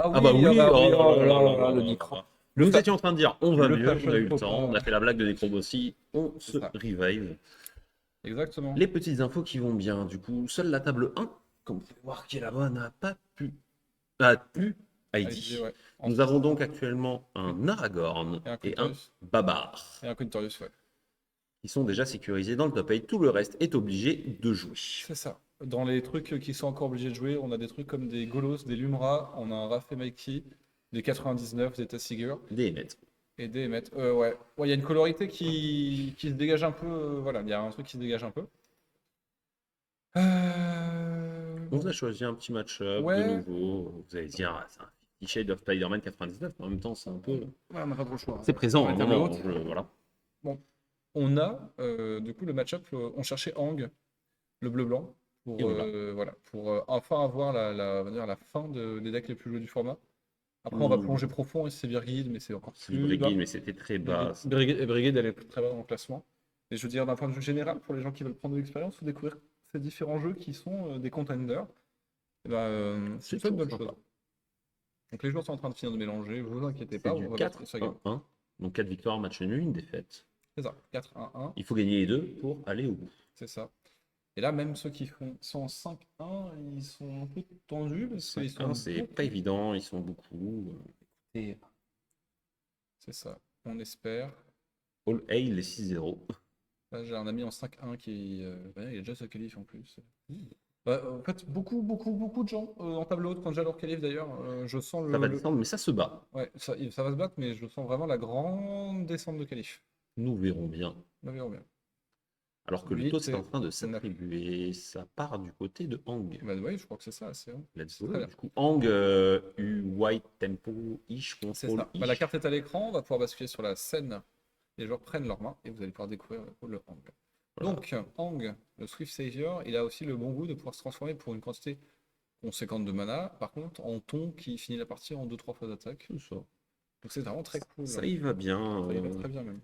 Ah Ah bah oui, oui, ah bah oui, oh là oh là là là là là là, là le là micro. là. Le, Nous fa- étions en train de dire on va le mieux, on fashion a eu le faux temps, on pas. a fait la blague de Necrobe aussi, on C'est se ça. revive. Exactement. Les petites infos qui vont bien, du coup, seule la table 1, comme vous pouvez voir qui est là-bas, n'a pas pu, a pu Allez, Heidi. ouais. Nous Ensuite, avons donc actuellement Queen- un Aragorn et un et un Quintorius. Babar, Et un Quintorius, ouais. qui sont déjà sécurisés dans le top 8. Tout le reste est obligé de jouer. C'est ça. Dans les trucs qui sont encore obligés de jouer, on a des trucs comme des Golos, des Lumra, on a un Raf et Mikey, des 99, des Tassiger Des maîtres. et des Met. Ouais. Ouais, il y a une colorité qui se dégage un peu. Voilà, il y a un truc qui se dégage un peu. On vous Bon. a choisi un petit match-up de Ouais. nouveau. Vous allez dire, ah, c'est un Fifty Shades of Spider-Man 99, mais en même temps, c'est un peu. Ouais, on n'a pas trop le choix. C'est On présent a à une un table moment. haute. Voilà. Bon. On a, du coup, le match-up, on cherchait Ang, le bleu-blanc, Et pour, on l'a. voilà, pour enfin avoir on va dire la fin des decks les plus joués du format. Après, on va Mmh. plonger profond et c'est Virgile, mais c'est encore C'est du plus bas. Brigade, mais c'était très bas. Ça. Brigade, elle est très bas dans le classement. Et je veux dire, d'un point de vue général, pour les gens qui veulent prendre de l'expérience ou découvrir ces différents jeux qui sont des contenders, eh ben, c'est C'est plutôt une toujours bonne chose. sympa. Donc les joueurs sont en train de finir de mélanger, vous inquiétez C'est pas, du on va mettre ça game. 4-1-1. Donc 4 victoires, match nul, une défaite. C'est ça, 4-1-1, Il faut gagner les deux pour aller au bout. c'est ça. Et là, même ceux qui sont en 5-1, ils sont un peu tendus parce qu'ils sont 5-1, c'est pas beaucoup. évident, ils sont beaucoup. Et c'est ça, on espère. All Hail les 6-0. Là, j'ai un ami en 5-1 qui ouais, il a déjà sa qualif en plus. Bah, en fait, beaucoup de gens en table haute, quand j'ai leur qualif d'ailleurs, je sens Ça va descendre, mais ça se bat. ouais, ça va se battre, mais je sens vraiment la grande descente de qualif. Nous verrons bien. On verra bien. Alors que le taux 8 est en et train de 9. s'attribuer. Ça part du côté de Hang. Bah ouais, je crois que c'est ça, c'est bon. Let's C'est go. très bien. Du coup, Hang, White Tempo, Ish, C'est Control, ça. Bah, la Ish. carte est à l'écran, on va pouvoir basculer sur la scène. Les joueurs prennent leurs mains et vous allez pouvoir découvrir le Hang. Voilà. Donc, Hang, le Swift Savior, il a aussi le bon goût de pouvoir se transformer pour une quantité conséquente de mana, par contre, en ton qui finit la partie en 2-3 fois d'attaque. C'est ça. Donc c'est vraiment très cool. Ça y va bien. Ça y va très bien même.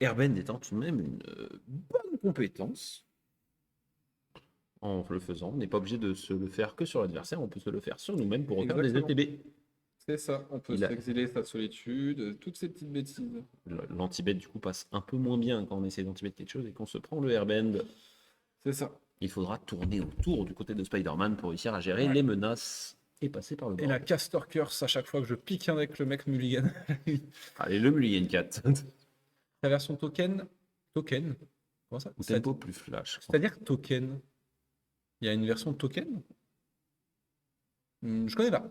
Airbend étant tout de même une bonne compétence. En le faisant, on n'est pas obligé de se le faire que sur l'adversaire, on peut se le faire sur nous-mêmes pour refaire des Exactement. ETB. C'est ça, on peut Il a- s'exiler sa solitude, toutes ces petites bêtises. L'anti-bet du coup passe un peu moins bien quand on essaie d'anti-bet quelque chose et qu'on se prend le airbend. C'est ça. Il faudra tourner autour du côté de Spider-Man pour réussir à gérer Ouais. les menaces et passer par le Et bord. la Caster Curse à chaque fois que je pique avec le mec Mulligan. Allez, le Mulligan 4. La version token. Token. Comment ça? Ou tempo plus flash. C'est-à-dire token. Il y a une version token? Je connais pas.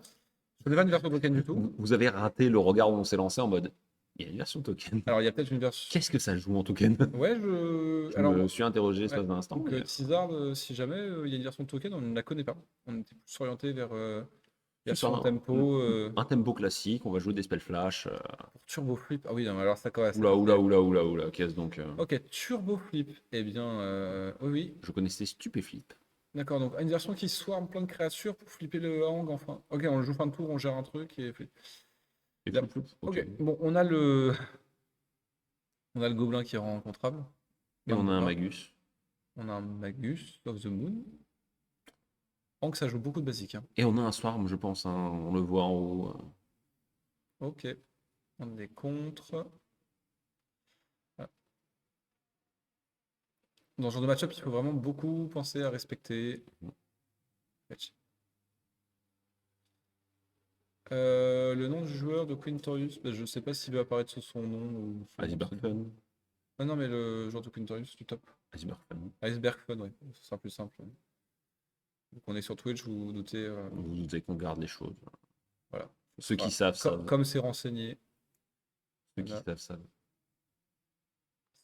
Je connais pas une version token du tout. Vous avez raté le regard où on s'est lancé en mode. Il y a une version token. Alors il y a peut-être une version. Qu'est-ce que ça joue en token? Ouais, Je alors, me suis interrogé ouais. espace d'un instant. Donc, mais- Tizard, si jamais il y a une version token, on ne la connaît pas. On était plus orienté vers C'est version ça, tempo. un tempo classique, on va jouer des spells flash. Pour Turbo Flip. Ah oui, non, mais alors ça commence. Oula, qu'est-ce donc Ok, Turbo Flip. Eh bien, oui, oui. Je connaissais Stupéflip. D'accord, donc une version qui swarm plein de créatures pour flipper le hang enfin. Ok, on le joue fin de tour, on gère un truc et flip. Et Bien. floup, Ok, bon, on a le. On a le gobelin qui est rencontrable. Et on a un Pas. Magus. On a un Magus of the Moon. Hang, ça joue beaucoup de basiques. Hein. Et on a un Swarm, je pense, hein, on le voit en haut. Ok. On est contre. Ah. Dans ce genre de match-up, il faut vraiment beaucoup penser à respecter. Le nom du joueur de Quintorius, bah, je ne sais pas s'il va apparaître sous son nom ou son Iceberg nom. Fun. Ah non, mais le joueur de Quintorius du top. Iceberg Fun. Iceberg Fun, ouais, ce sera plus simple. Donc on est sur Twitch, vous vous doutez. Vous vous doutez qu'on garde les choses. Voilà. Ceux qui Voilà. savent, savent. Comme c'est renseigné, Ceux qui voilà. savent, savent.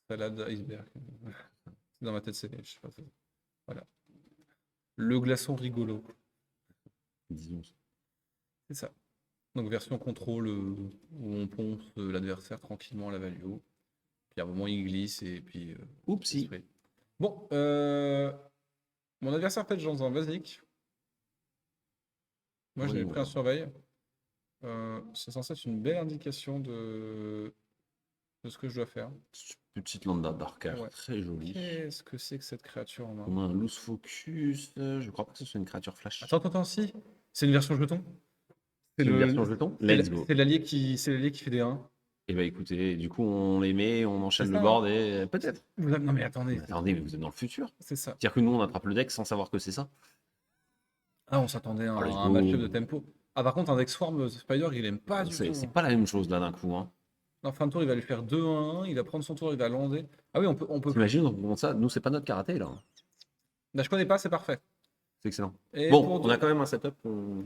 Salade iceberg. Dans ma tête, c'est. Je sais pas. Voilà. Le glaçon rigolo. Disons ça. C'est ça. Donc version contrôle où on ponce l'adversaire tranquillement à la value. Puis à un moment il glisse et puis. Oupsie. spray. Bon, mon adversaire pète dans un basique. Moi Oui, j'avais pris voilà. un surveil. C'est censé être une belle indication de ce que je dois faire. Petite lambda barker, Ouais. très jolie. Qu'est-ce que c'est que cette créature en main? On a un loose focus. Je crois pas que ce soit une créature flash. Attends, si. C'est une version jeton. C'est une version jeton. Let's go. C'est l'allié qui fait des 1. Et bah écoutez, du coup, on les met, on enchaîne C'est le ça, board et peut-être. Non mais attendez, Mais attendez, mais vous êtes dans le futur. c'est ça. C'est-à-dire que nous, on attrape le deck sans savoir que c'est ça. Ah, on s'attendait à Oh, let's un match-up de go. tempo. Ah, par contre, un deck Swarm Spider, il aime pas du tout, C'est hein. pas la même chose là d'un coup. Hein. En fin de tour, il va lui faire 2-1, il va prendre son tour, il va lander. Ah oui, on peut. T'imagines, on commence ça. Nous, c'est pas notre karaté là. Hein. Là, je connais pas, c'est parfait. C'est excellent. Et Bon, pour on a deux, quand même un setup.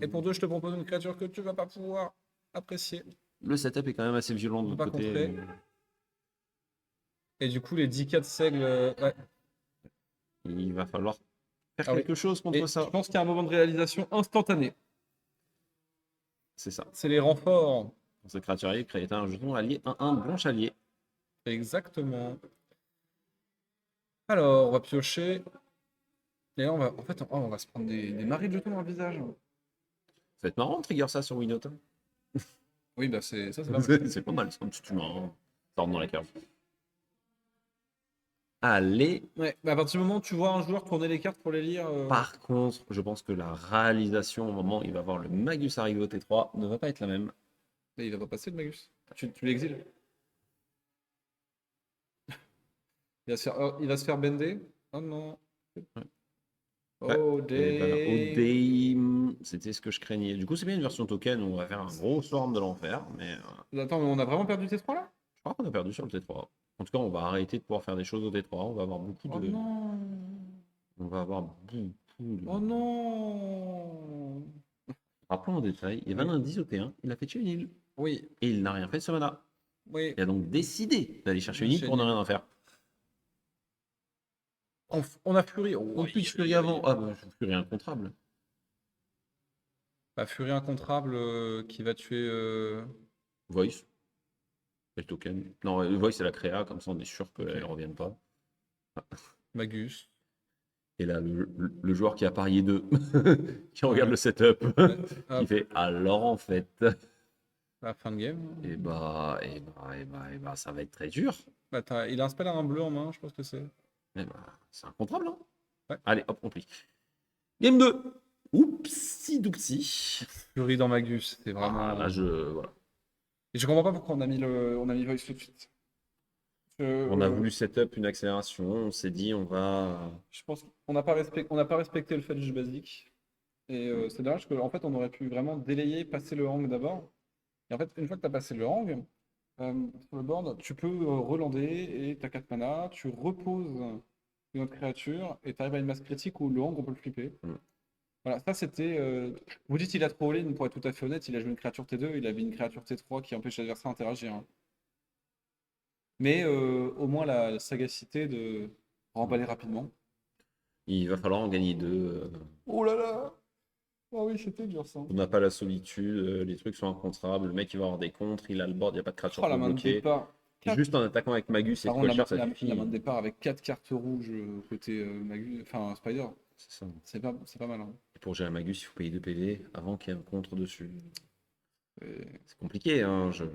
et pour deux, je te propose une créature que tu vas pas pouvoir apprécier. Le setup est quand même assez violent de On notre peut pas côté. contrer. Et du coup, les 10-4 seigle. Ouais. Il va falloir faire Ah oui. quelque chose Et contre je ça. pense qu'il y a un moment de réalisation instantané. C'est ça. C'est les renforts. Pour cette créature créé un jeton allié 1-1 blanche allié. Exactement. Alors, on va piocher. Et là, en fait, on va se prendre des marées de jetons dans le visage. Ça va être marrant de trigger ça sur Winota. Oui, bah c'est ça, c'est pas mal. C'est pas mal, c'est un petit humain. Hein. Ça rentre dans la cave. Allez. Ouais, bah à partir du moment où tu vois un joueur tourner les cartes pour les lire. Par contre, je pense que la réalisation au moment où il va voir le Magus arriver au T3 ne va pas être la même. Il va pas passer le Magus. Tu l'exiles. Il va se faire bender. Oh non. Oh, Et ben, day. O'Day, c'était ce que je craignais. Du coup, c'est bien une version token où on va faire un gros swarm de l'enfer, mais Attends, mais on a vraiment perdu T3 là? je crois qu'on a perdu sur le T3. En tout cas, on va arrêter de pouvoir faire des choses au T3. On va avoir beaucoup Oh de. non. On va avoir beaucoup de. Oh non. Rappelons en détail, il y avait un indice au T1, il a fait tuer une île. Oui, Et il n'a rien fait de ce mana. oui. Il a donc décidé d'aller chercher une île pour ne rien en faire. On a Fury. On pitch Fury avant. Ah bah, Fury incontrable. Bah, Fury incontrable qui va tuer. Voice. Et le token. Non, Voice, c'est la créa, comme ça on est sûr qu'elle ne revienne pas. Magus. Et là, le joueur qui a parié 2, qui regarde le setup, qui fait alors en fait. La fin de game. Ça va être très dur. Bah, il a un spell à un bleu en main, je pense que c'est. C'est incontrable, hein. Ouais. Allez, hop, on plie. Game 2. Oupsi doupsi. Fury dans Magus, c'est vraiment. Ah, là, voilà. Et je comprends pas pourquoi on a mis Voice tout de suite. On a voulu setup une accélération, on s'est dit on va. Je pense qu'on n'a pas respecté le fetch basique. Et c'est dommage qu'en fait, on aurait pu vraiment délayer, passer le hang d'abord. Et en fait, une fois que tu as passé le hang, sur le board, tu peux relander et tu as 4 mana, tu reposes une autre créature et tu arrives à une masse critique où le hang, on peut le flipper. Voilà, ça c'était. Vous dites il a trop all-in, pour être tout à fait honnête, il a joué une créature T2, il avait une créature T3 qui empêche l'adversaire d'interagir. Hein. Mais au moins la sagacité de remballer rapidement. Il va falloir en gagner 2. Oh là là! Oh oui, c'était dur ça. On n'a pas la solitude, les trucs sont incontrables, le mec il va avoir des contres, il a le board, il n'y a pas de créature Oh la pour main de bloquer. départ. Juste en attaquant avec Magus et Par contre, Crusher, ça la suffit. main de départ avec 4 cartes rouges côté Magus, enfin Spider, C'est ça. c'est pas mal. Hein. Et pour gérer Magus, il faut payer 2 PV avant qu'il y ait un contre dessus. Et- C'est compliqué, hein. C'est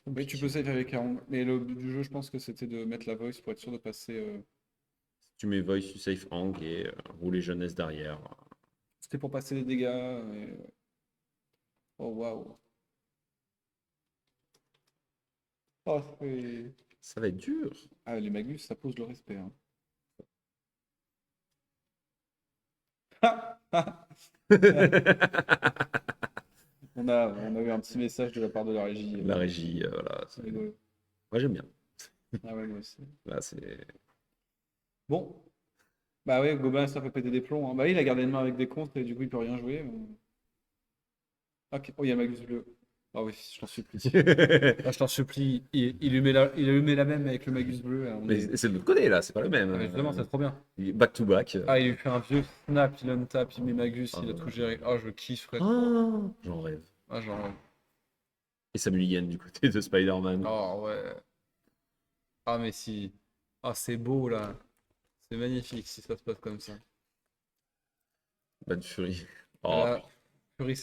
Oui, tu compliqué. peux save avec un. Mais le but du jeu, je pense que c'était de mettre la voice pour être sûr de passer. Tu mets Voice, tu safe Hang et rouler jeunesse derrière. C'était pour passer les dégâts. Oh waouh. Oh, Ça va être dur. ah, les Magus, ça pose le respect. Hein. On a eu un petit message de la part de la régie. La régie, voilà. C'est rigolo. Moi j'aime bien. Ah ouais, moi aussi. Là, c'est. Bon. Bah ouais, Gobelin, ça fait péter des plombs. Hein. Bah oui, il a gardé une main avec des contres et du coup, il peut rien jouer. Ok. Oh, il y a Magus bleu. Ah oui, je t'en supplie. Ah, je t'en supplie. Il lui met la même avec le Magus bleu. Mais c'est de l'autre côté là, c'est pas le même. Ah, mais justement, c'est trop bien. Back to back. Ah, il lui fait un vieux snap, il untap, il met Magus, il a tout géré. Ah, je kiffe, frère. Oh, j'en rêve. Ah, genre. Et ça Mulligan du côté de Spider-Man. Oh, ouais. Ah, mais si. Ah, c'est beau, là. C'est magnifique si ça se passe comme ça. Bad Fury. Oh, Là, Fury,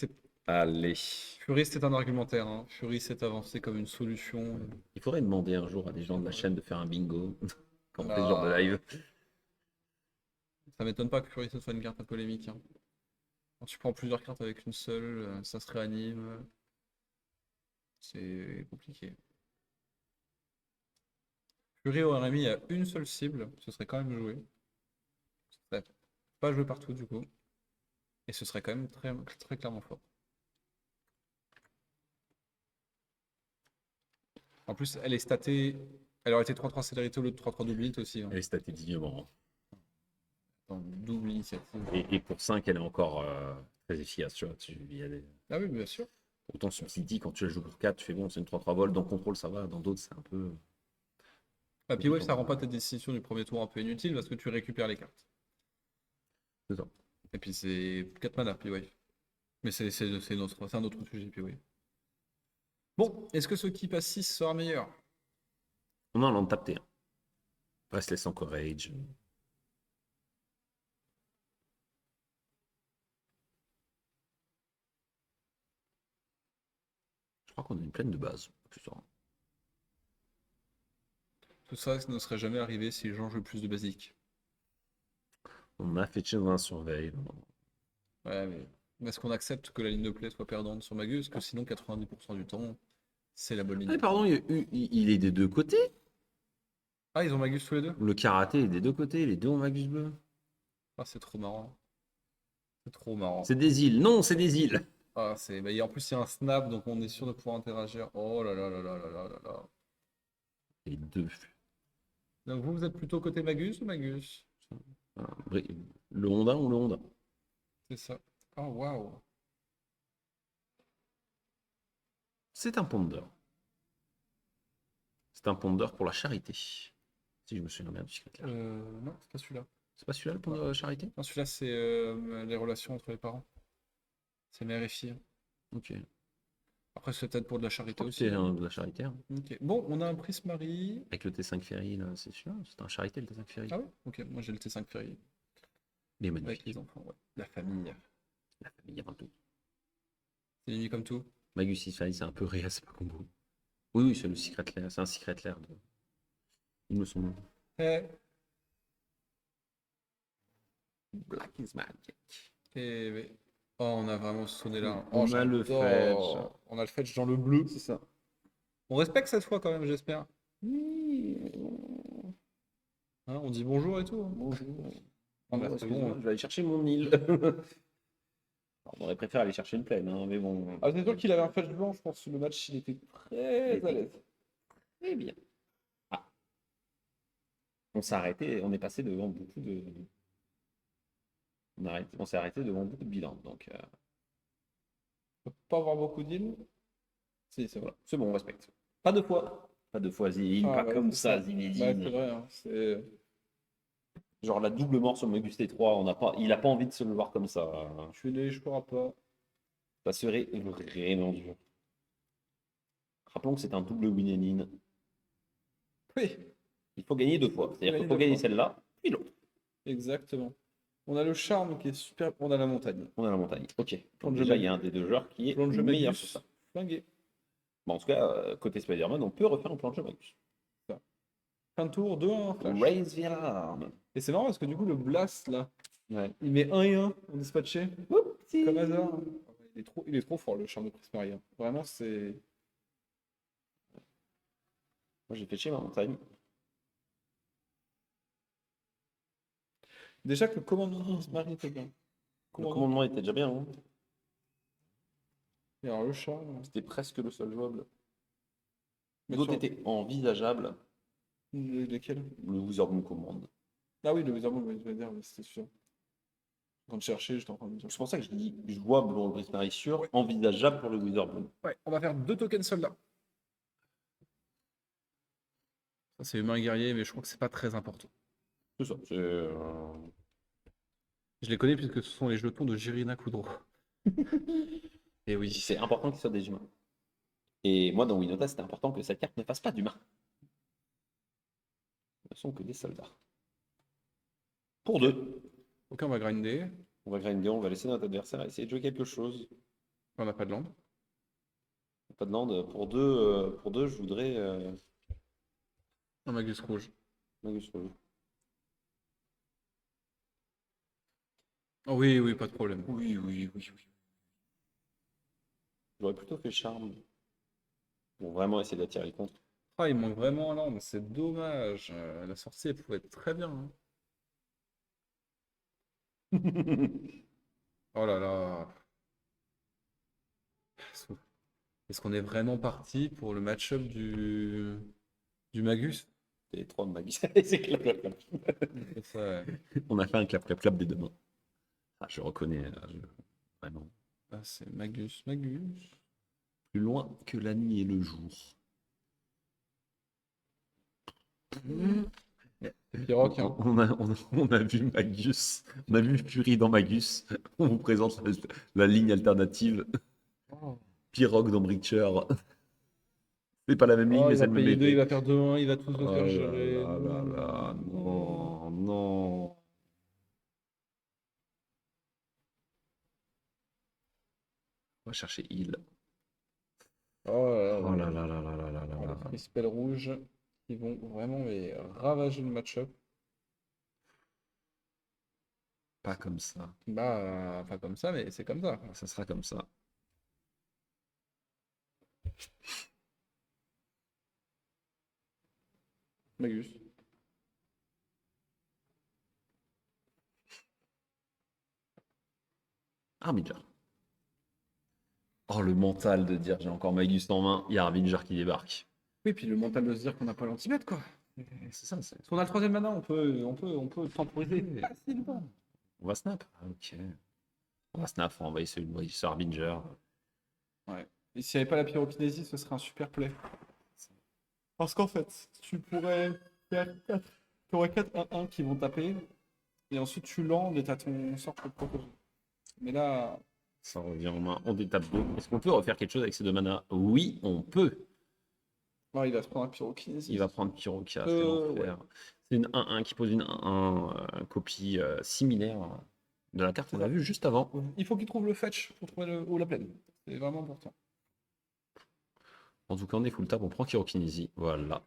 allez. c'est un argumentaire. Hein. Fury, c'est avancé comme une solution. Il faudrait demander un jour à des gens de la chaîne de faire un bingo quand on fait ce genre de Ah. live. Ça m'étonne pas que Fury ce soit une carte à polémique, hein. Quand tu prends plusieurs cartes avec une seule, ça se réanime. C'est compliqué. Fury aurait mis à une seule cible, ce serait quand même joué. Ce serait pas joué partout du coup. Et ce serait quand même très, très clairement fort. En plus, elle est statée. Elle aurait été 3-3 célérité au lieu de 3-3 double hit aussi, hein. Elle est statée dignement. Dans double initiative. Et pour 5, elle est encore très efficace. Tu vois, Ah oui, bien sûr. autant Subsidy, quand tu la joues pour 4, tu fais bon, c'est une 3-3 vol. Dans Contrôle, ça va. Dans d'autres, c'est un peu. Ah, puis ouais, ça rend pas ta décision du premier tour un peu inutile parce que tu récupères les cartes. C'est ça. Et puis c'est 4 mana, puis ouais. Mais c'est un autre sujet, puis oui. Bon, est-ce que ce qui passe 6 sera meilleur? On a un land tapé. Restless Anchorage. Je crois qu'on a une plaine de base. Putain. Tout ça ne serait jamais arrivé si les gens jouaient plus de basique. On a fait dans un surveil. Ouais, mais est-ce qu'on accepte que la ligne de play soit perdante sur Magus? Parce que sinon, 90% du temps, c'est la bonne ligne. Ah, pardon, il est des deux côtés. Ah, ils ont Magus tous les deux? Le karaté est des deux côtés. Les deux ont Magus bleu. Ah, c'est trop marrant. C'est trop marrant. C'est des îles. Non, c'est des îles. Ah, bah, en plus, il y a un snap, donc on est sûr de pouvoir interagir. Oh là là là là là là là là. Les deux. Donc vous êtes plutôt côté Magus ou Magus? Voilà. Le Honda ou le Honda. C'est ça. Oh, waouh. C'est un ponder. C'est un ponder pour la charité. Si je me souviens bien du secret clair. Non, c'est pas celui-là. C'est pas celui-là le ponder de la charité? Non, celui-là, c'est les relations entre les parents. C'est mère et fille. Ok. Après, c'est peut-être pour de la charité aussi. C'est de la charité. Hein. Ok. Bon, on a un Prismari. Avec le T5 Ferry, là, c'est celui-là. C'est un charité le T5 Ferry. Ah ouais? Ok, moi j'ai le T5 Ferry. Il est Avec magnifique. les enfants, ouais. La famille. La famille avant tout. C'est limite comme tout. Magus 6 Ferry, c'est un peu réa, c'est pas combo. Oui, oui, c'est le secret lair. C'est un secret lair. Il me semble. Eh, Black is magic. oui. Oh, on a vraiment sonné là. On Oh, a le j'adore. fetch. On a le fetch dans le bleu. C'est ça. On respecte cette fois quand même, j'espère. Oui. Hein, on dit bonjour et tout, hein. Bonjour. Ah, bah, c'est Excuse-moi, bon. je vais aller chercher mon île. On aurait préféré aller chercher une plaine, hein, mais bon. Ah, c'est sûr qu'il avait un flash blanc, je pense que le match il était très à l'aise. Très bien. Ah. On s'est arrêté, on est passé devant beaucoup de. On s'est arrêté devant beaucoup de bilans. Donc On peut pas avoir beaucoup d'îles. Si, c'est vrai. voilà, c'est bon, on respecte. Pas deux fois. Pas deux fois Zine, Ah, pas ouais, comme c'est ça, ça. Zinedine. Ouais, c'est vrai, hein, c'est... Genre la double mort sur Magus T3, il n'a pas envie de se le voir comme ça. Je suis né, je pourras pas. Ça serait vraiment dur. Rappelons que c'est un double win and in. Oui, Il faut gagner deux fois. C'est-à-dire qu'il faut gagner celle-là, puis l'autre. exactement. On a le charme qui est super. On a la montagne. On a la montagne. Ok. Plan Donc de jeu déjà, il y a Magus. un des deux joueurs qui est Plan de jeu meilleur Magus, sur ça. flingué. Bon, en tout cas, côté Spider-Man, on peut refaire un plan de jeu Magus. Fin de tour, 2-1, flash. Raise the alarm. Et c'est marrant parce que du coup, le blast là, Ouais. il met 1 et 1 en dispatché. Oupsie. Comme hasard. Il est trop fort le charme de Prismari, hein. Vraiment, c'est. Moi, j'ai fait chez ma montagne. Déjà que le commandement de Prismari était bien. Le commandement était déjà bien. Hein. Et alors le charme. C'était presque le seul jouable. Mais L'autre sur- était envisageable. Lesquels? Le Wizard Moon Command. Ah oui, le Wizardmoon, oui, je vais dire, mais c'était sûr. En train de chercher, j'étais en train de me dire. C'est pour ça que je dis jouable pour le Prismari sûr, Ouais. envisageable pour le Wizard Moon. Ouais, on va faire 2 tokens soldats. Ça, c'est humain et guerrier, mais je crois que c'est pas très important. C'est ça. Je les connais puisque ce sont les jetons de Jirina Kudro. Et oui. C'est important qu'il soit des humains. Et moi, dans Winota, c'était important que cette carte ne fasse pas d'humains. Ce ne sont que des soldats. Pour deux. Ok, on va grinder. On va grinder, on va laisser notre adversaire essayer de jouer quelque chose. On n'a pas de land. Pas de land. Pour deux, je voudrais Un Magus rouge. Magus Rouge. Oh oui, oui, pas de problème. Oui, oui, oui, oui. J'aurais plutôt fait charme. Pour vraiment essayer d'attirer le contre. Ah, il manque vraiment un land, c'est dommage. La sortie, elle pouvait être très bien, hein. Oh là là. Est-ce est-ce qu'on est vraiment parti pour le match-up du Magus? Et 3 de Maggie. C'est clap, clap, clap. C'est ça, ouais. On a fait un clap, clap, clap des deux mains. Ah, je reconnais, vraiment. Ah, c'est Magus, Magus. Plus loin que la nuit et le jour. C'est Piroc, hein. On a vu Magus, on a vu Fury dans Magus. On vous présente la ligne alternative. Oh, Pirogue dans Breacher. C'est pas la même ligne, Oh, mais il c'est va le même payer 2, il effet. va faire 2-1, il va tous le Oh faire là gérer. là là Non, là, non. non, non. On va chercher Heal. Oh là Oh là, là là là là là là là oh, les là. free spells rouges qui vont vraiment mais, ravager le match-up. Pas comme ça. Bah, pas comme ça, mais c'est comme ça. Ça sera comme ça. Magus. Harbinger. Oh, le mental de dire j'ai encore Magus en main, il y a Harbinger qui débarque. Oui, puis le mental de se dire qu'on n'a pas l'anti-bet, quoi. C'est ça, c'est. Si on a le troisième mana, on peut temporiser facilement. On va snap. Ah, ok. On va snap, on va envoyer ce Harbinger. Ouais. Et s'il n'y avait pas la pyrokinésie, ce serait un super play. Parce qu'en fait, tu pourrais faire 4. Tu aurais 4 1-1 qui vont taper. Et ensuite, tu landes et t'as ton sort pour te protéger. Mais là, Ça revient en main, on détape 2. Est-ce qu'on peut refaire quelque chose avec ces deux manas? Oui, on peut. non, il va se prendre un Il pyrokinésie. va prendre Pyrokia, c'est Ouais. l'enfer. C'est une 1-1 qui pose une 1-1, copie similaire de la carte C'est qu'on a ça. vue juste avant. Il faut qu'il trouve le fetch pour trouver ou la plaine. C'est vraiment important. En tout cas, on est full tap, on prend Kyrokinésie. Voilà.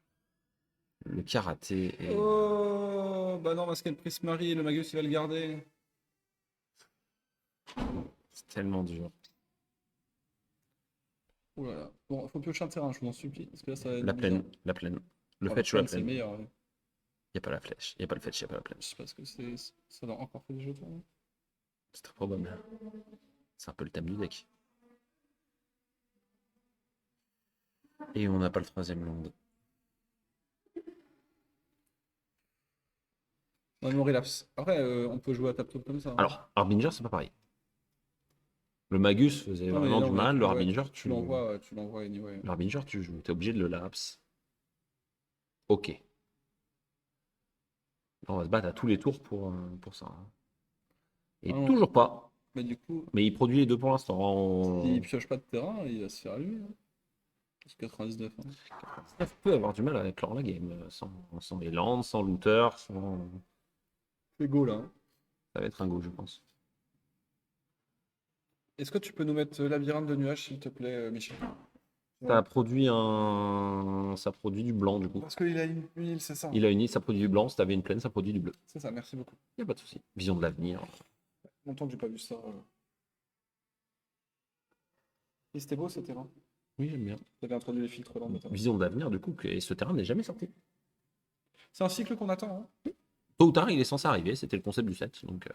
Le karaté est. Oh, bah non, parce qu'elle Prismari, le Magus, il va le garder. C'est tellement dur. Ouh là là. Bon, faut piocher un terrain, je vous en supplie. Parce que là, ça va être La bizarre. plaine, la plaine. Le Oh, fetch ou la c'est le plaine. meilleur. Ouais. Il n'y a pas la flèche, il n'y a pas le fetch, il n'y a pas la plaine. Je sais pas ce que c'est. Ça doit encore faire des jetons, hein. C'est très probable. C'est un peu le thème du deck. Et on n'a pas le troisième land. Non, mais on relapse. Après, on peut jouer à tap top comme ça, hein. Alors, Harbinger, c'est pas pareil. Le Magus faisait Non, mais vraiment non, du mais mal. Le ouais, Harbinger, tu l'envoies, tu l'envoies anyway. Le Harbinger, tu joues. T'es obligé de le lapse. Ok. Là, on va se battre à tous les tours pour ça, hein. Et Ah non, toujours pas. mais du coup, Mais il produit les deux pour l'instant. s'il pioche pas de terrain, il va se faire allumer, hein. C'est 99, hein. Ça peut avoir du mal à clore la game. Sans les lands, sans looter, sans. C'est go là, hein. Ça va être un go, je pense. Est-ce que tu peux nous mettre labyrinthe de nuages, s'il te plaît, Michel? Ça produit du blanc, du coup. Parce qu'il a une huile, c'est ça. Il a une île, ça produit du blanc. Si t'avais une plaine, ça produit du bleu. C'est ça, merci beaucoup. Il n'y a pas de souci. Vision de l'avenir. Longtemps que j'ai pas vu ça. Et c'était beau ce terrain. Oui, j'aime bien. Vous avez introduit les filtres dans notamment. Vision de l'avenir, du coup, et ce terrain n'est jamais sorti. C'est un cycle qu'on attend, hein. Tôt ou tard, il est censé arriver. C'était le concept du set. Donc,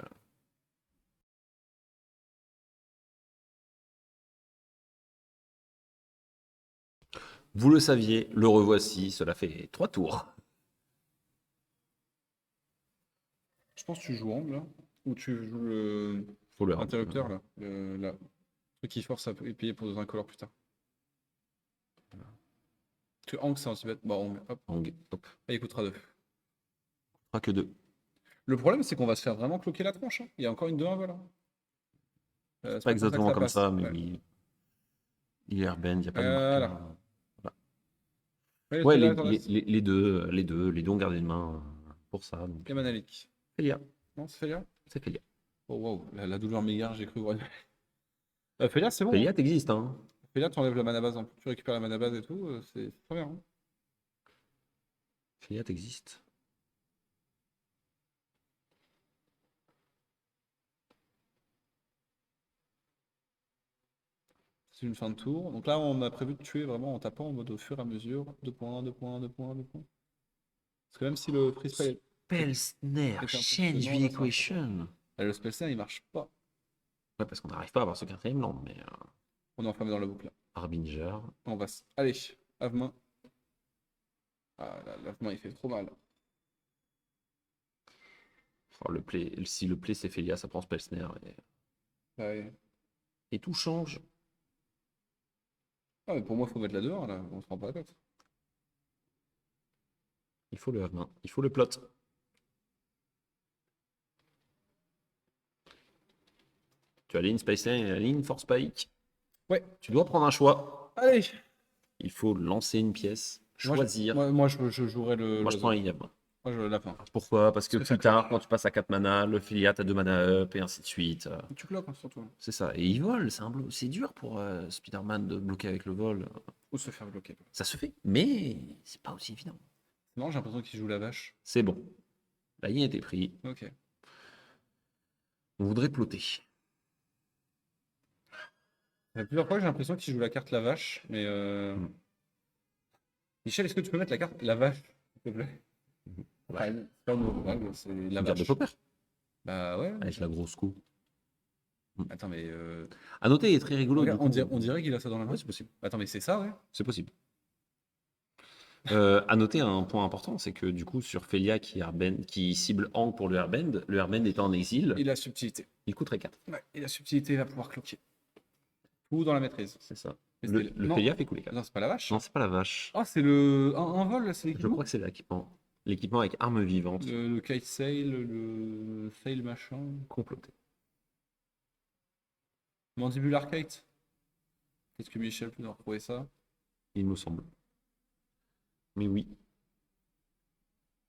vous le saviez, le revoici. Cela fait 3 tours. Je pense que tu joues angle, là. Ou tu joues le Faut le interrupteur, là. Le truc qui force à payer pour des incolores plus tard. Tu angle, c'est un petit bête. Bah, angle, hop. Hop. Ah, il coûtera 2. Pas que 2. Le problème, c'est qu'on va se faire vraiment cloquer la tronche, hein. Il y a encore une 2-1 voilà. C'est Pas comme ça que exactement comme passe. ça, mais Ouais. oui. Il est airbend, il n'y a pas de Voilà. marqueur. Ouais, Ouais, là, attends, les deux ont gardé une main pour ça. Donc. et Manalik. Félia, Non, c'est Félia? c'est Félia. Oh wow, la douleur m'égare, j'ai cru voir. Félia, c'est bon, Félia, hein. t'existes, hein. Félia, t'enlèves la mana base, hein. Tu récupères la mana base et tout, c'est très bien, hein. Félia, t'existes. C'est une fin de tour. Donc là, on a prévu de tuer vraiment en tapant en mode au fur et à mesure. 2 points, 2 points, 2 points, 2 points. Parce que même si le free spell Spellsnare, est change impressionnant, the là, c'est un peu... equation. Ah, le spell save, il marche pas. Ouais, parce qu'on n'arrive pas à avoir ce quatrième land, mais On est enfermé dans la boucle là. Harbinger. On va... Allez, Avemain. Ah, là, l'Avemain, il fait trop mal. Enfin, si le play c'est Félia, ça prend Spellsnare Ouais. et tout change. Ah, mais pour moi, il faut mettre la dehors, là. On se prend pas la tête. Il faut le Havemain, il faut le plot. Tu as Lynn Spellsnare et Lynn for Spike. Ouais. Tu dois prendre un choix. Allez! Il faut lancer une pièce, choisir. Moi, je jouerai Moi, je prends l'oiseau. un Yab. Moi, je la fin. Pourquoi? Parce que Parce que ça plus tard, quand tu passes à 4 mana, le Philia, t'as 2 mana up et ainsi de suite. Tu cloques, hein, surtout. C'est ça. Et il vole, c'est dur pour Spider-Man de bloquer avec le vol. Ou se faire bloquer. Ça se fait, mais c'est pas aussi évident. Non, j'ai l'impression qu'il joue la vache. C'est bon. La ligne était prise. Ok. On voudrait plotter. Il y a plusieurs fois que j'ai l'impression qu'il joue la carte la vache, mais Mm. Michel, est-ce que tu peux mettre la carte la vache, s'il te plaît? Ouais. Ah, c'est pas une blague, c'est la Une carte de vache. Popper Bah ouais. avec la grosse coupe. Attends, mais À noter, il est très rigolo. regarde, Du coup. on dirait qu'il a ça dans la main. Ouais, c'est possible. Attends, mais c'est ça, ouais. C'est possible. À noter un point important, c'est que du coup, sur Félia qui cible Hank pour le Airbend étant en exil, Il a subtilité. il coûterait 4. Ouais, il a subtilité, il va pouvoir cloquer. Tout dans la maîtrise. C'est ça. Mais Le, c'était- le non. Félia fait couler 4. Non, c'est pas la vache. Non, c'est pas la vache. Ah, c'est le un vol, là, c'est Je l'équipement. crois que c'est l'équipement. L'équipement avec arme vivante. Le kite sail, le sail machin. Comploté. Mandibular kite. Qu'est-ce que Michel peut nous retrouver ça? Il me semble. Mais oui.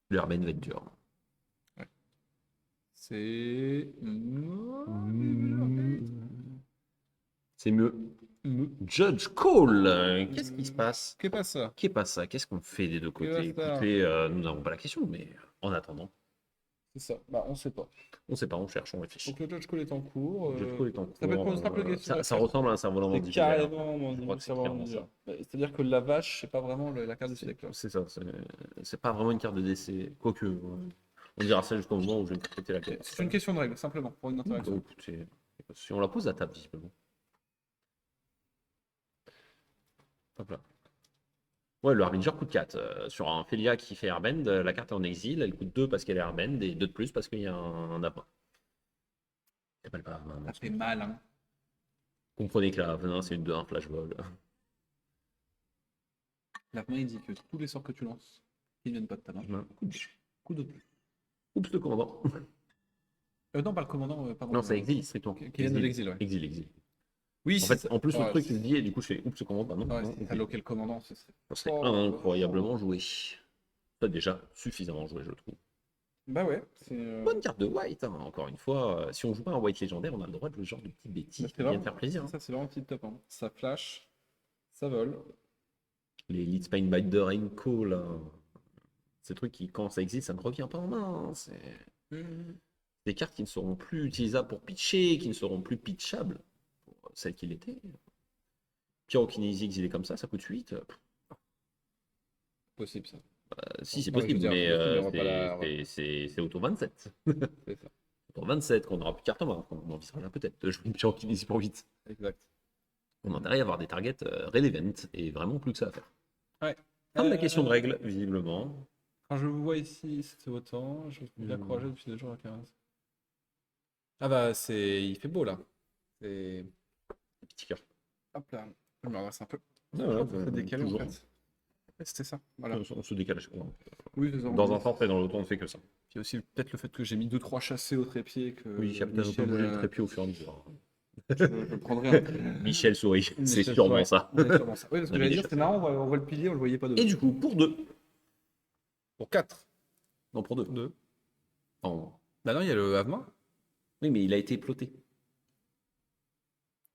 Le Airbend va être dur. C'est. C'est mieux. Judge Call. Qu'est-ce qui se passe? Qu'est pas ça? Qu'est pas ça? Qu'est-ce qu'on fait des deux Qu'est-ce côtés? que ça Écoutez, nous n'avons pas la question, mais en attendant, C'est ça. Bah, on sait pas. on sait pas, on cherche, on réfléchit. Donc le Judge Call est en cours. Judge Call est en Ça s'appelle cours. quoi? Ça s'appelle le Ça, ça ressemble à un cerf-volant C'est mandibulaire. carrément mon Je crois que c'est clairement ça. C'est-à-dire que la vache, c'est pas vraiment la carte du C'est sélecteur. c'est ça. C'est pas vraiment une carte de décès. Quoique, on dira ça jusqu'au moment où je vais me péter la tête. C'est une question de règle, simplement, pour une interaction. Donc, écoutez, si on la pose à table, visiblement. Hop là. Ouais, le Harbinger coûte 4. Sur un Félia qui fait Airbend, la carte est en exil, elle coûte 2 parce qu'elle est Airbend et 2 de plus parce qu'il y a un appât. C'est pas le pas Ça fait mal, hein. Comprenez que la venin, c'est une 2-1 flash vol. La main, il dit que tous les sorts que tu lances, qui ne viennent pas de ta main, coup de plus. Oups, le commandant. Non, pas le commandant, pardon. Non, c'est exil, strictement. Qui viennent de l'exil, ouais. Exil. Oui, En fait, en plus, le ouais, truc est lié, du coup, je fais oups, le commandant. Bah non, ouais, non, si ok. t'as loqué le commandant, ce serait. Ça serait Oh, incroyablement joué. Ça, déjà, suffisamment joué, je trouve. Bah ouais, c'est. Bonne carte de white, hein, encore une fois. Si on joue pas un white légendaire, on a le droit de jouer ce genre de petites bêtises qui viennent faire plaisir. Hein. Ça, c'est vraiment petit top. Hein. Ça flash, ça vole. Les Lead Spine by the Rainco, là. Ces trucs qui, quand ça existe, ça ne revient pas en main. C'est des cartes qui ne seront plus utilisables pour pitcher, qui ne seront plus pitchables pour celles qu'il était. Pyrokinésie exilé comme ça coûte 8. Possible, ça. Si, c'est Non, je veux possible, dire, mais possible, mais on va pas la- c'est auto 27. C'est ça. Auto 27, qu'on n'aura plus de carte en main. On envisagera peut-être de jouer une pyrokinésie pour 8. Exact. On a intérêt à avoir des targets relevant et vraiment plus que ça à faire. Ouais. Fin de la question de règle, visiblement. Quand je vous vois ici, c'est autant. Je suis bien courageux depuis 2 jours à 15. Ah bah, il fait beau là. C'est. Petit cœur. Hop là. Je me redresse un peu. voilà, C'est décalé toujours. en fait. Ouais, c'était ça. Voilà. On se décale à chaque fois. Oui, c'est ça. Dans un forfait, dans l'autre, on ne fait que ça. Puis aussi peut-être le fait que j'ai mis 2-3 chassés au trépied. Que Oui, j'ai peut-être un peu bougé le trépied au fur et à mesure. je prendrai un. Michel sourit, c'est Michel sûrement sourit. ça. C'est sûrement ça. Oui, parce que On j'allais avait dire, déjà c'est marrant, on voit le pilier, on le voyait pas de. Et du coup, pour 2. Pour 4. Non, pour 2. 2. En... Bah non, il y a le Havemain. Oui, mais il a été ploté.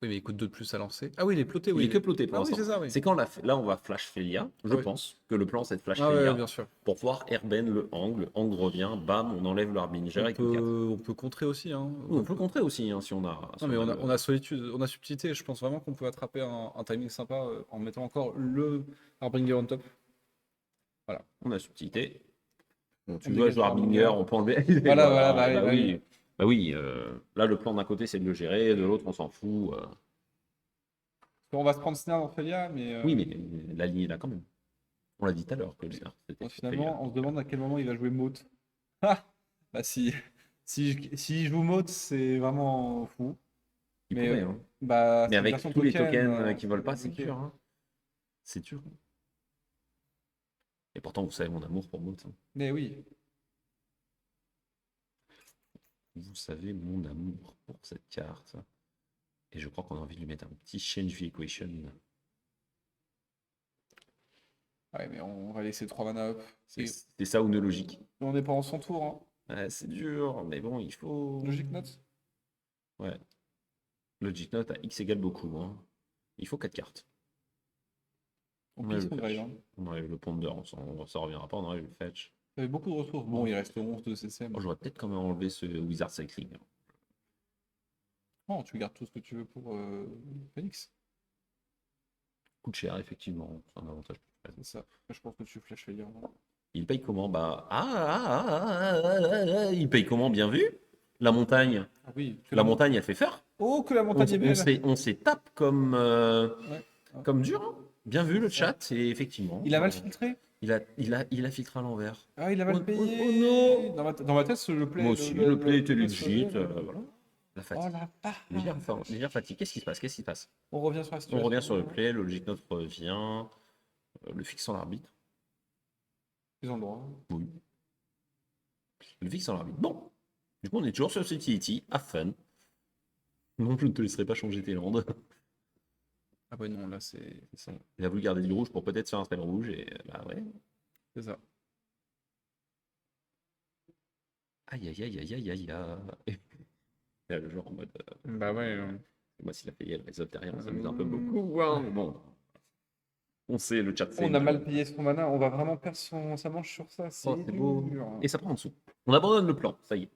Oui, mais il coûte 2 de plus à lancer. Ah oui, il est ploté, Il oui. est que ploté pour Ah oui, l'instant. c'est ça, oui. C'est quand là, on va flash Felia. Je Ah oui. pense que le plan, c'est de flash Ah ouais, Felia bien sûr. pour pouvoir airben le Hang. Le Hang revient, bam, on enlève le Harbinger et coûte 4. On peut contrer aussi, hein. Oui, on peut contrer aussi hein, si on a, Non, si mais on a le. on a solitude, on a subtilité. Je pense vraiment qu'on peut attraper un timing sympa en mettant encore le Harbinger on top. Voilà. On a subtilité. Bon, tu On veux dégage jouer le Harbinger, Harbinger. on peut enlever. Et Voilà, voilà, voilà, bah et oui, bah bah oui. oui. Bah oui, là, le plan d'un côté, c'est de le gérer, de l'autre, on s'en fout. On va se prendre Snare dans Felia, mais Oui, mais la ligne est là quand même. On l'a dit tout à l'heure que le Snare, c'était bon, sur Felia. finalement, on se demande à quel moment il va jouer Moat. Ah! Bah si joue Moat, c'est vraiment fou. Il Mais pourrait, hein. bah Mais c'est une avec version tous les token, tokens qui c'est volent pas, c'est compliqué. dur, hein. C'est dur. Et pourtant, vous savez mon amour pour Moat, hein. Mais oui. Vous savez mon amour pour cette carte. Et je crois qu'on a envie de lui mettre un petit change the equation. Ouais, mais on va laisser 3 mana up. C'est Et c'est ça ou une logique. on est pas en son tour, hein. Ouais, c'est dur, mais bon, il faut. Logic Note. Ouais. Logic Note à X égale beaucoup, hein. Il faut 4 cartes. On On pille enlève son le grave, fetch. hein. On enlève le ponder, ça reviendra pas, on enlève le fetch. Il y avait beaucoup de ressources. Bon, il reste 11 de CCM. Oh, j'aurais peut-être quand même enlevé ce Wizard Cycling. Oh, tu gardes tout ce que tu veux pour Phoenix. Coûte cher, effectivement. C'est un avantage. C'est ça. Je pense que tu flash Felia. Il paye comment? Bah. Il paye comment? Bien vu? La montagne. Ah oui, que La la montagne. montagne, elle fait faire. Oh, que la montagne est belle. On s'est tape comme, Ouais. Ah, comme dur, hein. Bien vu le c'est ça. chat, et effectivement. Il a mal filtré. Il a filtré à l'envers. Ah, il a Oh, mal oh, oh payé. non! Dans ma tête, le play. Moi aussi, le play était play se legit. faisait, mais- Voilà. La Oh fatigue. la vache. Légère fatigue. Qu'est-ce qui se passe? Qu'est-ce qui se passe? On revient sur la On revient situation. sur le play, le logic note revient. Le fixe en arbitre. Ils ont le droit. Oui. Le fixe en arbitre. Bon. Du coup, on est toujours sur Utility. Have fun. Non, je ne te laisserai pas changer tes landes. Ah ouais, non, là, c'est C'est ça. Il a voulu garder du rouge pour peut-être faire un spell rouge et bah ouais. ça. Aïe aïe aïe aïe aïe aïe aïe. Là, le genre en mode. Bah ouais. Moi, s'il a payé le réseau derrière, ça nous un peu beaucoup, hein, mais bon. On sait, le chat, c'est. On a mal payé son mana. On va vraiment perdre sa manche sur ça. Oh, c'est beau. dur. Et ça prend en dessous. On abandonne le plan, ça y est.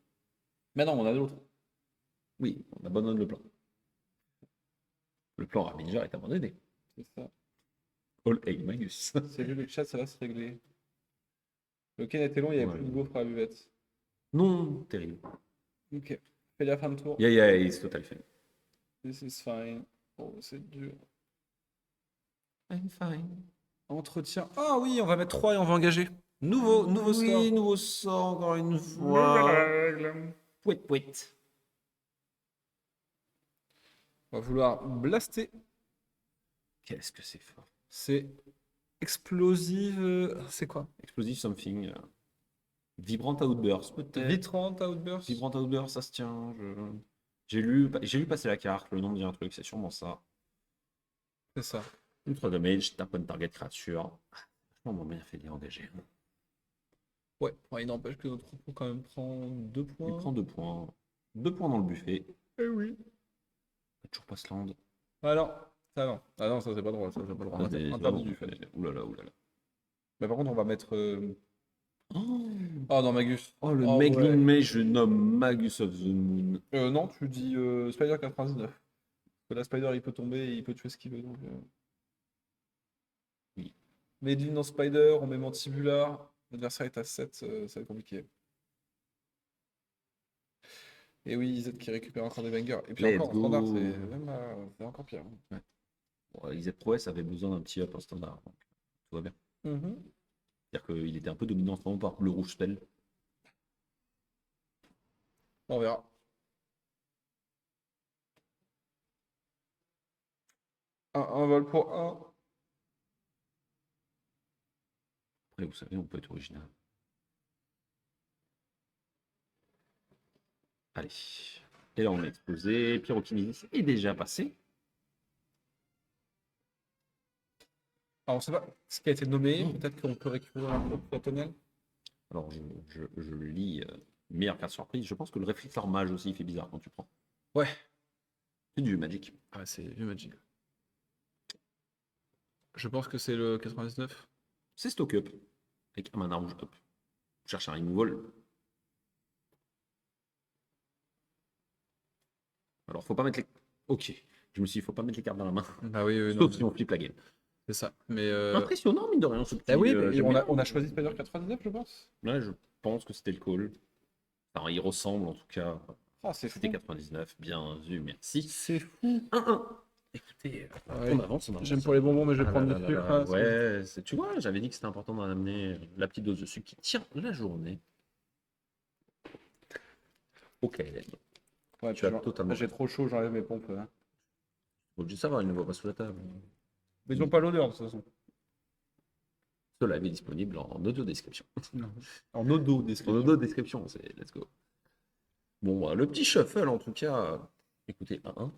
Mais non, on a l'autre. Oui, on abandonne le plan. Le plan Harbinger est abandonné. C'est ça. All Egg Magus. C'est vu le chat, ça va se régler. Le Ken était long, il n'y avait Ouais. plus de gaufre à la buvette. Non, terrible. Ok. Fais la fin de tour. Yeah, it's total fine. This is fine. Oh, c'est dur. I'm fine. Entretien. Ah oui, on va mettre 3 et on va engager. Nouveau sort. Oui, nouveau sort, encore une Nouvelle fois. règle. Pouet. On va vouloir blaster. Qu'est-ce que c'est fort. C'est explosive. C'est quoi? Explosive something. Vibrant Outburst, peut-être. Vitrante Outburst. Vibrant Outburst, ça se tient. J'ai lu passer la carte, le nom me dit un truc, c'est sûrement ça. C'est ça. Ultra damage, tape on target créature. Vachement bien fait d'y engager. Ouais, il n'empêche que notre troupeau quand même prend 2 Il points. prend 2 points. 2 points dans le buffet. Eh oui. Toujours pas Sland. Ah non, ça non. Ah non, ça c'est pas droit, ça c'est pas droit. Interdit du fait. Oulala. Mais par contre, on va mettre. Oh, Ah non, Magus. oh, le Ah Meglin ouais. Mage, je nomme Magus of the Moon. Non, tu dis Spider 99. Parce que la Spider il peut tomber et il peut tuer ce qu'il veut. Donc, Oui. Mais d'une dans Spider, on met Mantibular. L'adversaire est à 7, ça va être compliqué. Et oui, Z qui récupère encore des bangers. Et puis Let's encore en go. standard, c'est encore pire. Bon, Izet Prowess avait besoin d'un petit up en standard. Donc, tout va bien. C'est-à-dire qu'il était un peu dominant en ce moment par le rouge spell. On verra. Un vol pour 1. Après, vous savez, on peut être original. Allez. Et là, on a explosé. Pyrokinésis est déjà passé. Alors, on sait pas ce qui a été nommé. Peut-être qu'on peut récupérer un peu pour tunnel. Alors, je lis meilleure carte surprise. Je pense que le réflecteur mage aussi, il fait bizarre quand tu prends. Ouais. C'est du Magic. Ah, c'est vieux Magic. Je pense que c'est le 99. C'est Stock Up. Avec un mana rouge up. Je cherche un removal. Alors, faut pas mettre les. Ok. Je me suis dit, faut pas mettre les cartes dans la main. Bah oui, oui, non, Sauf si on flippe la game. c'est ça. Mais Impressionnant, mine de rien, ce petit. ah oui, mais j'aime on bien. a choisi Spider 99, je pense. Ouais, je pense que c'était le call. Enfin, il ressemble en tout cas. Ah, c'est fou. C'était 99. Bien vu, merci. C'est fou. 1-1. Écoutez, Ouais. on avance, on avance. J'aime pour les bonbons, mais je vais Ah prendre là du là sucre. là, Hein, ouais, tu vois, j'avais dit que c'était important d'en amener la petite dose de sucre qui tient la journée. Ok, Ouais, tu as puis totalement. j'ai trop chaud, j'enlève mes pompes. Hein. Faut juste savoir, il ne voit pas sous la table. Mais ils n'ont pas l'odeur, de toute façon. Ce live est disponible en audio description. En odo, En description. audio description, c'est let's go. Bon, le petit shuffle en tout cas. Écoutez, 1-1.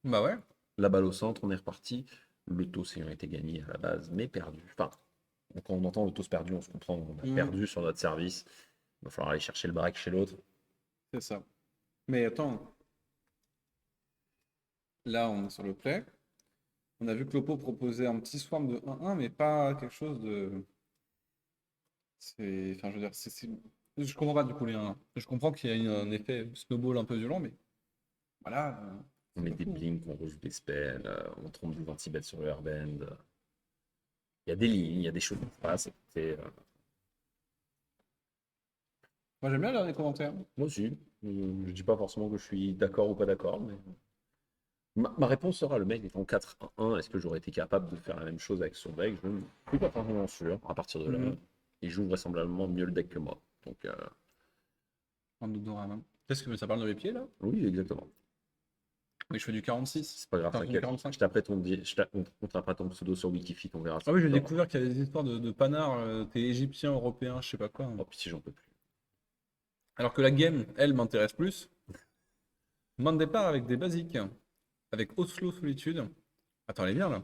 Bah ouais. La balle au centre, on est reparti. Le toss ayant été gagné à la base, mais perdu. Enfin, quand on entend le toss perdu, on se comprend, on a perdu sur notre service. Il va falloir aller chercher le break chez l'autre. C'est ça. Mais attends. Là, on est sur le play. On a vu que Lopo proposait un petit swarm de 1-1, mais pas quelque chose de. C'est. Enfin, je veux dire, je comprends pas du coup les 1-1. Je comprends qu'il y a un effet snowball un peu violent, mais voilà. On C'est met pas des fou. blinks, on rejoue des spells, on trompe des anti-bêtes sur le airbend. Il y a des lignes, il y a des choses qui se passent. Moi, j'aime bien lire les commentaires. Moi aussi, je dis pas forcément que je suis d'accord ou pas d'accord, mais ma réponse sera le mec étant 4-1, est-ce que j'aurais été capable de faire la même chose avec son deck? Je ne suis pas forcément sûr à partir de là. Mhm. Il joue vraisemblablement mieux le deck que moi. Donc, Un odorama. Qu'est-ce que ça parle de mes pieds là? oui, exactement. Oui, je fais du 46. C'est pas grave, Enfin, je fais du t'inquiète. 45. Je taperai on tapera ton pseudo sur Wikifit, on verra. Ah oui, j'ai ça. découvert qu'il y avait des histoires de panards, t'es égyptien, européen, je sais pas quoi. Hein. Oh, pitié, j'en peux plus. Alors que la game, elle, m'intéresse plus. Main de départ avec des basiques. Avec Oslo Solitude. Attends, elle est bien là.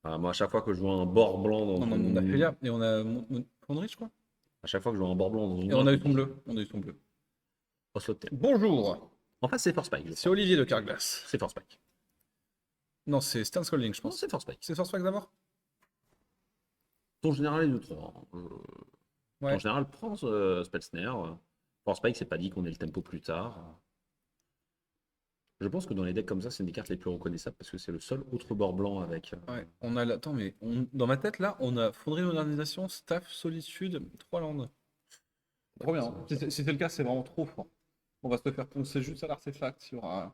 Ah, moi, à chaque fois que je vois un bord blanc dans Non, on a Felia et on a Fonderie, je crois. À chaque fois que je vois un bord blanc dans une Et on a eu main, son bleu. On a eu son bleu. Oslo de terre. Bonjour. En face, c'est Force Spike, je C'est crois. Olivier de Carglass. C'est Force Spike. Non, c'est Stern Scolding, je Non, pense. c'est Force Spike. C'est Force Pack d'abord? Ton général est de 3. Ouais. En général, prends Spell Snare. Force Spike, c'est pas dit qu'on ait le tempo plus tard. Je pense que dans les decks comme ça, c'est une des cartes les plus reconnaissables parce que c'est le seul autre bord blanc avec. Ouais. On a. Attends, mais dans ma tête là, on a Fonderie Modernisation, Staff, Solitude, 3 landes. Trop bien. Si c'est le cas, c'est vraiment trop fort. On va se faire poncer juste à l'artefact. Il y aura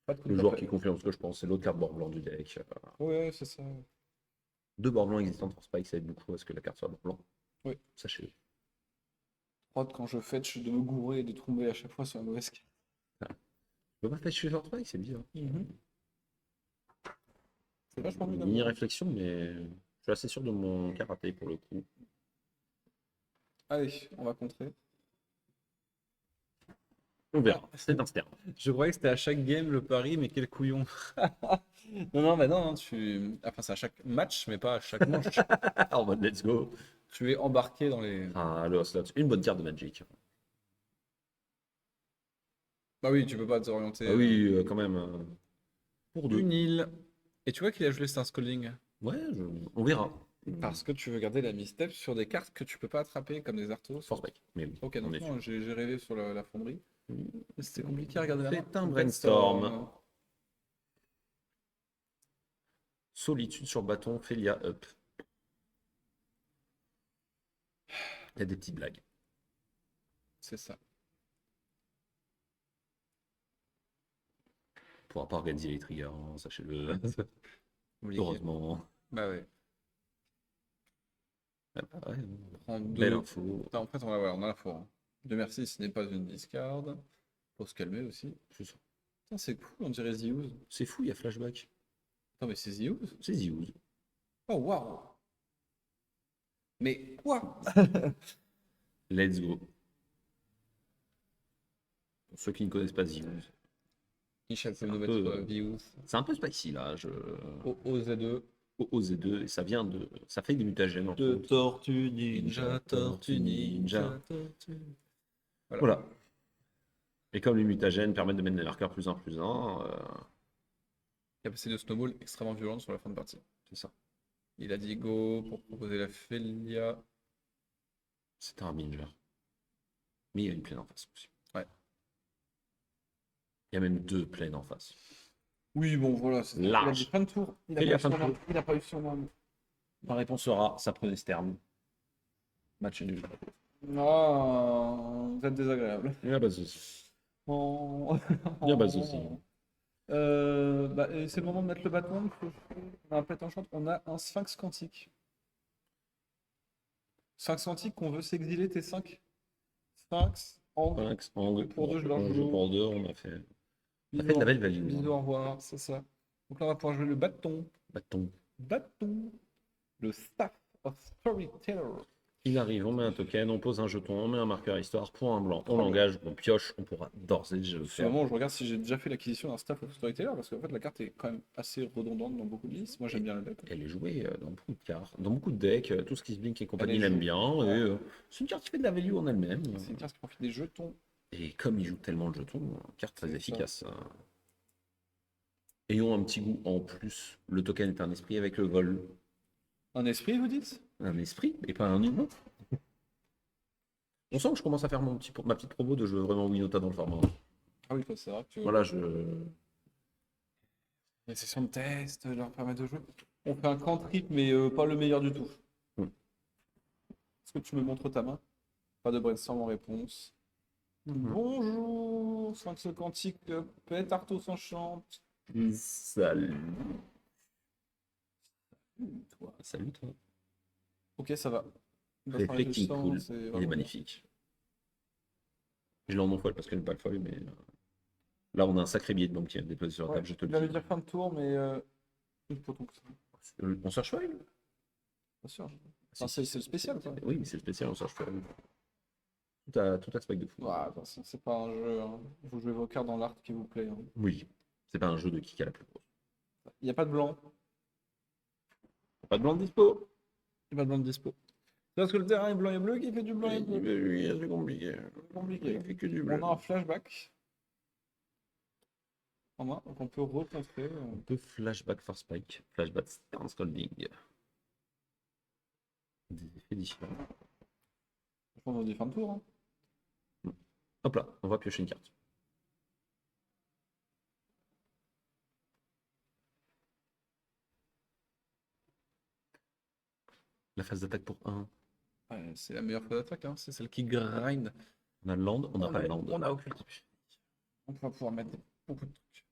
pas de coup de Le joueur tapette. qui confirme ce que je pense, c'est l'autre carte bord blanc du deck. Ouais, c'est ça. Deux bords blancs existants de Force Spike, ça aide beaucoup à ce que la carte soit bord blanc. Oui. Sachez-le. Prod, quand je fetch, de me gourer et de tomber à chaque fois sur la mauvaise carte. Tu peux pas faire chez Force Spike, c'est bizarre. C'est vachement mieux Mini d'abord. réflexion, mais je suis assez sûr de mon karaté pour le coup. Allez, on va contrer. On verra. C'est un stern. Je croyais que c'était à chaque game le pari, mais quel couillon. Non, non, bah non, non, enfin, c'est à chaque match, mais pas à chaque manche. En mode let's go. Tu es embarqué dans les. Ah, le Slot, une bonne carte de Magic. Bah oui, tu peux pas t'orienter. Ah oui, quand même. Pour deux. Une île. Et tu vois qu'il a joué Star Scolding. Ouais, on verra. Parce que tu veux garder la misstep sur des cartes que tu peux pas attraper, comme des Arthos. Force Spike. Mais oui, Ok, on donc est non, sûr. j'ai rêvé sur la fonderie. C'était compliqué à regarder la C'est main. un brainstorm. Solitude sur bâton, Felia up. Il y a des petites blagues. C'est ça. On pourra pas organiser les triggers, hein, sachez-le. Compliqué. Heureusement. Bah ouais. Ah, bah ouais, Prends belle deux. info. Putain, en fait, on a l'info. Hein. Dieu merci, ce n'est pas une discard. Faut se calmer aussi. C'est ça. Putain, c'est cool, on dirait The Ooze. C'est fou, il y a flashback. Attends, mais c'est The Ooze? C'est Ziouz. Oh, waouh! Mais quoi? Let's go. Pour ceux qui ne connaissent pas Ziouz. Michel peut un nous peu, mettre The Ooze. C'est un peu spicy là. OZ2. OZ2, et ça vient de. Ça fait des mutagènes entre autres. Tortue Ninja, Tortue Ninja. Tortue. Voilà. Et comme les mutagènes permettent de mettre des marqueurs +1/+1, Capacité de snowball extrêmement violente sur la fin de partie. C'est ça. Il a dit go pour proposer la Felia. C'est un Harbinger. Mais il y a une plaine en face aussi. Ouais. Il y a même 2 plaines en face. Oui, bon, voilà. Il a dit Large. fin de tour. Il a Felia pas eu fin de son tour. Il a pas eu son arme. Ma réponse sera, ça prenait Stern. Match nul. Ah, vous êtes désagréable. Il n'y a pas de souci. Oh. Il n'y a pas de souci. Et c'est le moment de mettre le bâton. On a un pet enchant. On a un sphinx quantique. Sphinx quantique qu'on veut s'exiler T5. Sphinx, angle. Phalanx, angle, Pour deux, je leur on joue joue. pour 2, on a fait Bisous, de la belle value. bisous, au revoir, c'est ça. Donc là, on va pouvoir jouer le bâton. Bâton. Bâton. Le Staff of Storyteller. Il arrive, on met un token, on pose un jeton, on met un marqueur histoire pour un blanc, on bien. l'engage, on pioche, on pourra d'ores et déjà le C'est faire. le moment où je regarde si j'ai déjà fait l'acquisition d'un Staff of Storyteller, parce qu'en fait, la carte est quand même assez redondante dans beaucoup de listes. Moi, j'aime bien le deck. Elle est jouée dans beaucoup de cartes, dans beaucoup de decks, tout ce qui se blink et compagnie Elle est l'aime jouée. bien, et c'est une carte qui fait de la value en elle-même. C'est une carte qui profite des jetons. Et comme il joue tellement de jetons, carte très C'est ça. efficace. Ayons un petit goût en plus, le token est un esprit avec le vol. Un esprit, vous dites? Un esprit et pas un humain. On sent que je commence à faire ma petite promo de jeu vraiment Winota dans le format. Ah oui, c'est vrai que Voilà, les sessions de test leur permettent de jouer. On fait un cantrip, mais pas le meilleur du tout. Hmm. Est-ce que tu me montres ta main? Pas de brainstorm en réponse. Bonjour, Sphinx quantique, pet, Arthos enchante. Salut. Toi. Salut toi. Ok, ça va. Reflecting Cool, C'est il est vraiment magnifique. Je l'ai en non-foil parce que j'aime pas le foil, mais là on a un sacré billet de banque qui est déposé sur la bien. table, je te Il le allait dis. dire fin de tour, mais plus pour que ça. On search foil? Bien sûr. Si, Enfin, c'est le spécial, quoi. Oui, mais c'est le spécial, on search foil. Tout a spec de fou. Ouais, attention, c'est pas un jeu, hein. Vous jouez vos cartes dans l'art qui vous plaît, hein. Oui, c'est pas un jeu de kick à la plus grosse. Il n'y a pas de blanc. Pas de blanc de dispo. Il n'y a pas de blanc de dispo. C'est parce que le terrain est blanc et bleu qui fait du blanc et bleu. Oui, c'est compliqué. Compliqué. Il fait que du bleu. On a un flashback en main, donc on peut recontrer. On peut flashback for spike, flashback Stern Scolding. Des effets différents. Je pense qu'on dit fin de tour, hein. Hop là, on va piocher une carte. La phase d'attaque pour 1. Ouais, c'est la meilleure phase d'attaque, hein. C'est celle qui grind. On a le land, on n'a pas le land. On a occulté. On va pouvoir mettre beaucoup de trucs.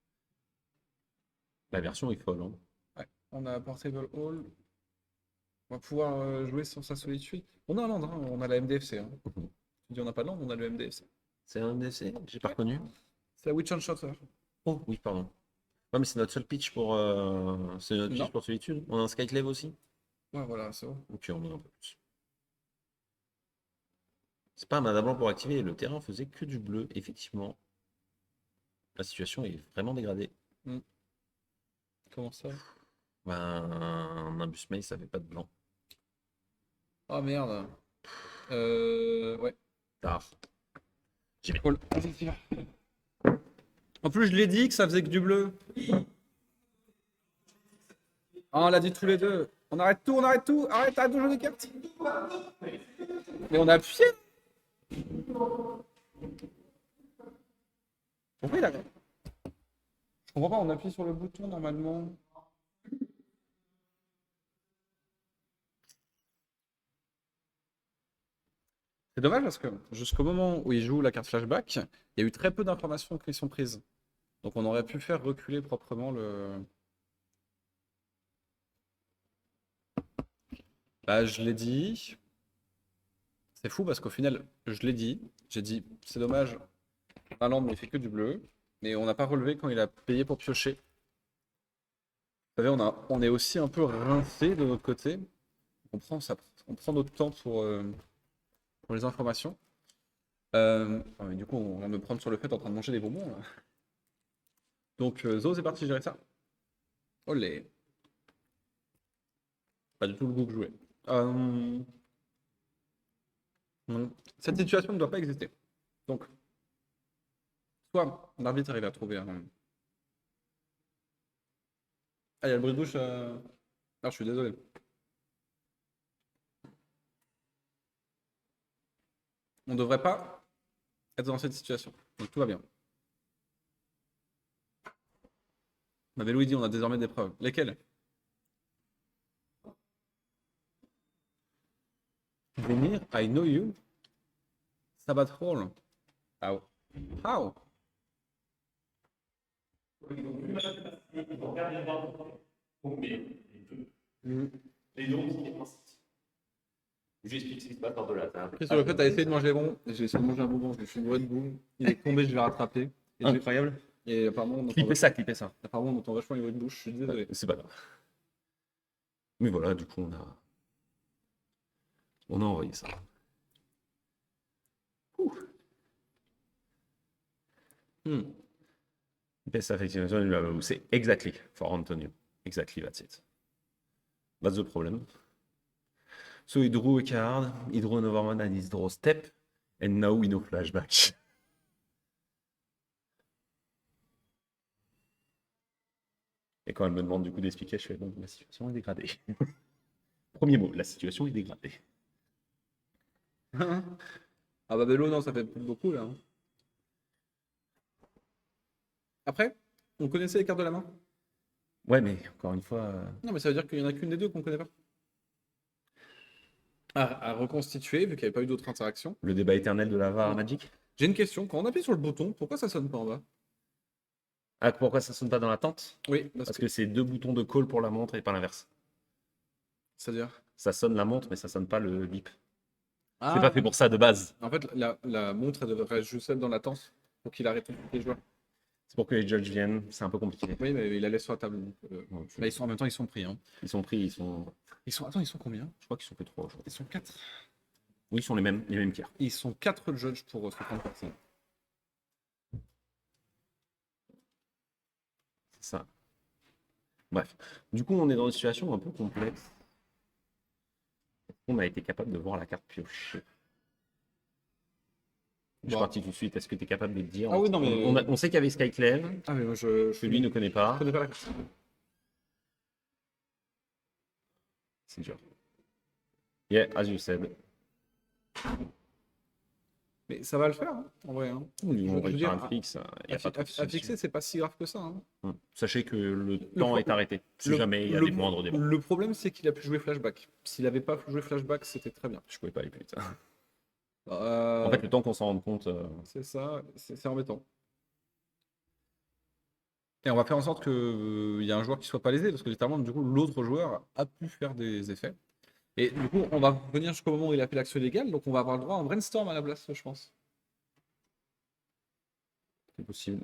La version est folle. Hein. Ouais. On a Portable Hall. On va pouvoir jouer sur sa solitude. On a un land, hein. On a la MDFC, hein. Tu dis on n'a pas de land, on a le MDFC. C'est un DC, j'ai pas reconnu. C'est la Witch Enchanter. Oh oui, pardon. Ouais, mais c'est notre seul pitch pour, c'est notre pitch Non. pour solitude. On a un Skyclave aussi. Ouais, voilà, c'est bon. Ok, on en a un peu plus. C'est pas un mana blanc pour activer. Le terrain faisait que du bleu. Effectivement, la situation est vraiment dégradée. Comment ça? Ben, un Imbus Mace, ça fait pas de blanc. Ah merde. Ouais. Tard. Cool. En plus, je l'ai dit que ça faisait que du bleu. Ah, on l'a dit tous les deux. On arrête tout, on arrête tout. Arrête de jouer des cartes. Mais on a appuyé. Pourquoi il a... Je comprends pas, on appuie sur le bouton normalement. C'est dommage parce que jusqu'au moment où il joue la carte flashback, il y a eu très peu d'informations qui sont prises. Donc on aurait pu faire reculer proprement le... Bah, je l'ai dit. C'est fou parce qu'au final, je l'ai dit. J'ai dit, c'est dommage. Un land, mais il fait que du bleu. Mais on n'a pas relevé quand il a payé pour piocher. Vous savez, on est aussi un peu rincé de notre côté. On prend notre temps pour les informations. Mais du coup, on vient de me prendre sur le fait en train de manger des bonbons, là. Donc, Zo, c'est parti gérer ça. Olé. Pas du tout le goût que je voulais. Non. Cette situation ne doit pas exister. Donc, soit l'arbitre arrive à trouver Ah, il y a le bruit de bouche. Ah, je suis désolé. On ne devrait pas être dans cette situation. Donc tout va bien. M'avait Louis dit, on a désormais des preuves. Lesquelles? Venir, I know you. Sabbath Hall. How? How? Mhm. Les deux ont dit les principes. J'explique ce qui se passe hors de la table. Après, sur le fait, t'as essayé de manger les bonbons. J'ai essayé de manger un bonbon, je me suis bourré de boue. Il est tombé, je l'ai rattrapé. Incroyable. Et apparemment, Clippez ça, clippez ça. apparemment, on entend vachement les bruits de bouche. Je suis désolé. C'est pas grave. Mais voilà, du coup, on a envoyé ça. Hmm. Best affection, c'est exactly for Antonio. Exactly, that's it. That's the problem. So he drew a card, he drew another one and he drew step, and now we know flashback. Et quand elle me demande du coup d'expliquer, je fais bon, la situation est dégradée. Premier mot, la situation est dégradée. Ah bah vélo, non, ça fait plus beaucoup là. Après, on connaissait les cartes de la main? Ouais, mais encore une fois, Non, mais ça veut dire qu'il y en a qu'une des deux qu'on connaît pas. À reconstituer, vu qu'il n'y avait pas eu d'autres interactions. le débat éternel de la VAR à Magic. J'ai une question. Quand on appuie sur le bouton, pourquoi ça sonne pas en bas? Ah, pourquoi ça sonne pas dans l'attente? Oui, Parce que c'est deux boutons de call pour la montre et pas l'inverse. c'est-à-dire. Ça sonne la montre, mais ça sonne pas le bip. Ah, C'est pas fait pour ça de base. en fait, la montre, elle devrait juste être dans latence pour qu'il arrête les joueurs. C'est pour que les judges viennent, c'est un peu compliqué. Oui, mais il la laisse sur la table. Donc, Ouais, mais en même temps, ils sont pris. Hein. Ils sont pris, ils sont. Attends, ils sont combien? Je crois qu'ils sont que trois aujourd'hui. Ils sont 4. Oui, ils sont les mêmes tiers. Ils sont 4 judges pour 50 personnes. C'est ça. Bref. Du coup, on est dans une situation un peu complexe. On a été capable de voir la carte piochée. Je suis Bon. parti tout de suite. Est-ce que tu es capable de le dire? Ah oui, non, mais. On sait qu'il y avait Skyclave, Ah, mais moi, que lui ne connaît pas. je connais pas la carte. C'est dur. Yeah, as you said. Mais ça va le faire, hein, en vrai. Hein. Oui, on je va veux faire dire, un fixe. Il y a pas trop de À soucis. fixer, c'est pas si grave que ça. Hein. Sachez que le temps pro- est arrêté. Si jamais il y a des moindres débats. Le problème, c'est qu'il a pu jouer flashback. S'il avait pas joué flashback, c'était très bien. Je pouvais pas aller plus vite. En fait, le temps qu'on s'en rende compte. C'est ça, c'est embêtant. Et on va faire en sorte qu'il y a un joueur qui soit pas lésé, parce que littéralement, du coup, l'autre joueur a pu faire des effets. Et du coup, on va venir jusqu'au moment où il a fait l'action illégale, donc on va avoir le droit à un brainstorm à la place, je pense. C'est possible.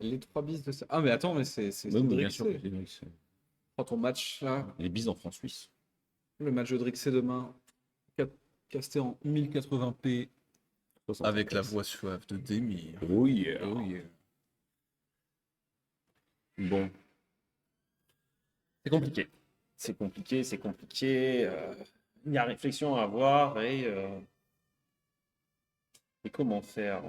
Les 3 bis de ça. Ah, mais attends, mais c'est Oui, mais bien sûr. Drixé. Prends ton match là, Les bises en francs suisses. le match de Drixé demain, casté en 1080p avec la voix suave de Demi. Oh yeah. Oh yeah. Bon. C'est compliqué. C'est compliqué, c'est compliqué. Il y a réflexion à avoir et comment faire.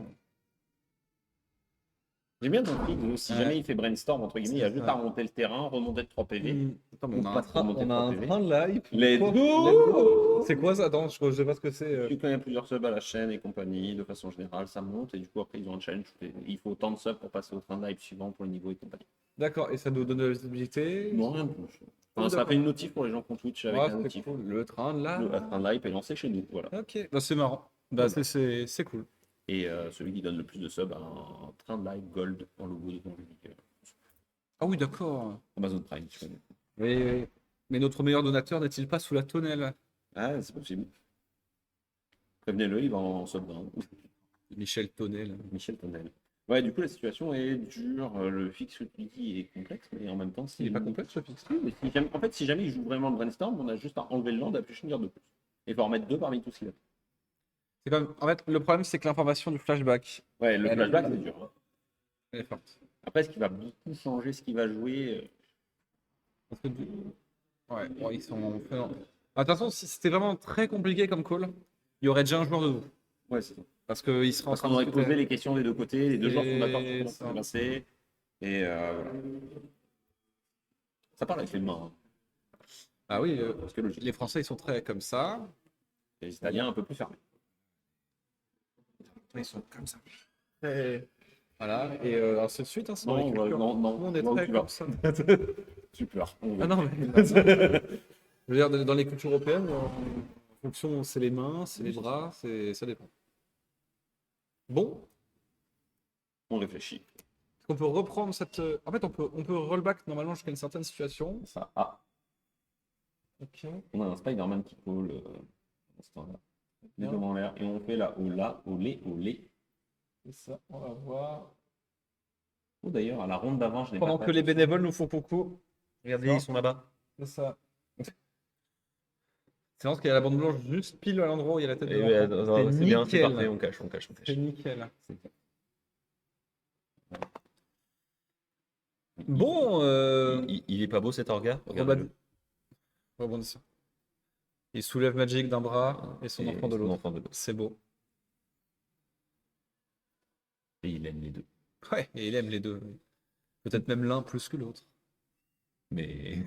J'ai bien compris que si jamais il fait brainstorm, entre guillemets, il y a juste à remonter le terrain, remonter de 3 PV. Attends, mais Ou on a pas un train, remonter on a de un 3 PV. train de live. Let's Quoi go. C'est quoi ça? Attends, je sais pas ce que c'est. Tu connais plusieurs subs à la chaîne et compagnie, de façon générale, ça monte et du coup après ils ont un challenge. Il faut autant de subs pour passer au train de live suivant pour le niveau et compagnie. D'accord, et ça nous donne de la visibilité. Non, rien de plus. Enfin, ça d'accord. fait une notif pour les gens qui ont Twitch avec Ah, un c'est notif. cool. Le train de là. Le train de live est lancé chez nous, voilà. Ok, bah, c'est marrant. Bah, c'est cool. Et celui qui donne le plus de subs a un train de live gold en logo de ton jeu. Ah oui, d'accord. Amazon Prime, tu connais. Oui, oui. Mais notre meilleur donateur n'est-il pas sous la tonnelle? Ah, c'est possible. Prévenez-le, il va en sub down. Michel Tonnel. Michel Tonnel. Ouais, du coup, la situation est dure. Le fixe que tu dis est complexe, mais en même temps, Il n'est pas complexe ce fixe. Mais en fait, si jamais il joue vraiment le brainstorm, on a juste à enlever le land, à piocher une garde de plus. Et il faut en remettre 2 parmi tous les C'est comme... En fait, le problème, c'est que l'information du flashback, Ouais, le Elle- flashback, c'est dur. elle est forte. Après, est-ce qu'il va beaucoup changer ce qu'il va jouer? Parce que ouais, bon, ils sont. Attention, si c'était vraiment très compliqué comme call, il y aurait déjà un joueur de vous. Ouais, c'est ça. Parce qu'il serait en Parce train qu'on de aurait discuter. posé les questions des deux côtés, les deux joueurs sont d'accord Et sur comment ça va passer. Et voilà. Ça parle avec les mains, hein. Ah oui, Parce que logique. les Français, ils sont très comme ça. Les Italiens un peu plus fermés. Ils sont comme ça. Voilà, et ainsi de suite, hein, c'est dans les Non, cultures. non, non. Nous, on est Là où très tu vas. comme ça. Super. Ah non, mais je veux dire, dans les cultures européennes, en fonction, c'est les mains, c'est les bras, ça dépend. Bon, On réfléchit. est-ce qu'on peut reprendre cette. En fait, on peut rollback normalement jusqu'à une certaine situation. Ça. Ah, Ok. on a un Spider-Man qui colle à ce temps-là. Les deux en l'air. Et on fait la ola, olé, olé. C'est ça, on va voir. Oh, d'ailleurs, à la ronde d'avant, je n'ai pas Pendant fait que les attention. bénévoles nous font coucou. Regardez, ils sont là-bas. C'est ça. C'est parce qu'il y a la bande blanche juste pile à l'endroit où il y a la tête de Eh l'enfant. ben, c'est bien, c'est nickel. parfait, on cache, on cache, on C'est cache. nickel. Bon, Il est pas beau cet orga? Rebad- rebondissant. Il soulève Magic d'un bras et son enfant de son l'autre. enfant de l'autre. C'est beau. Et il aime les deux. Ouais, et il aime les deux. Peut-être même l'un plus que l'autre. Mais.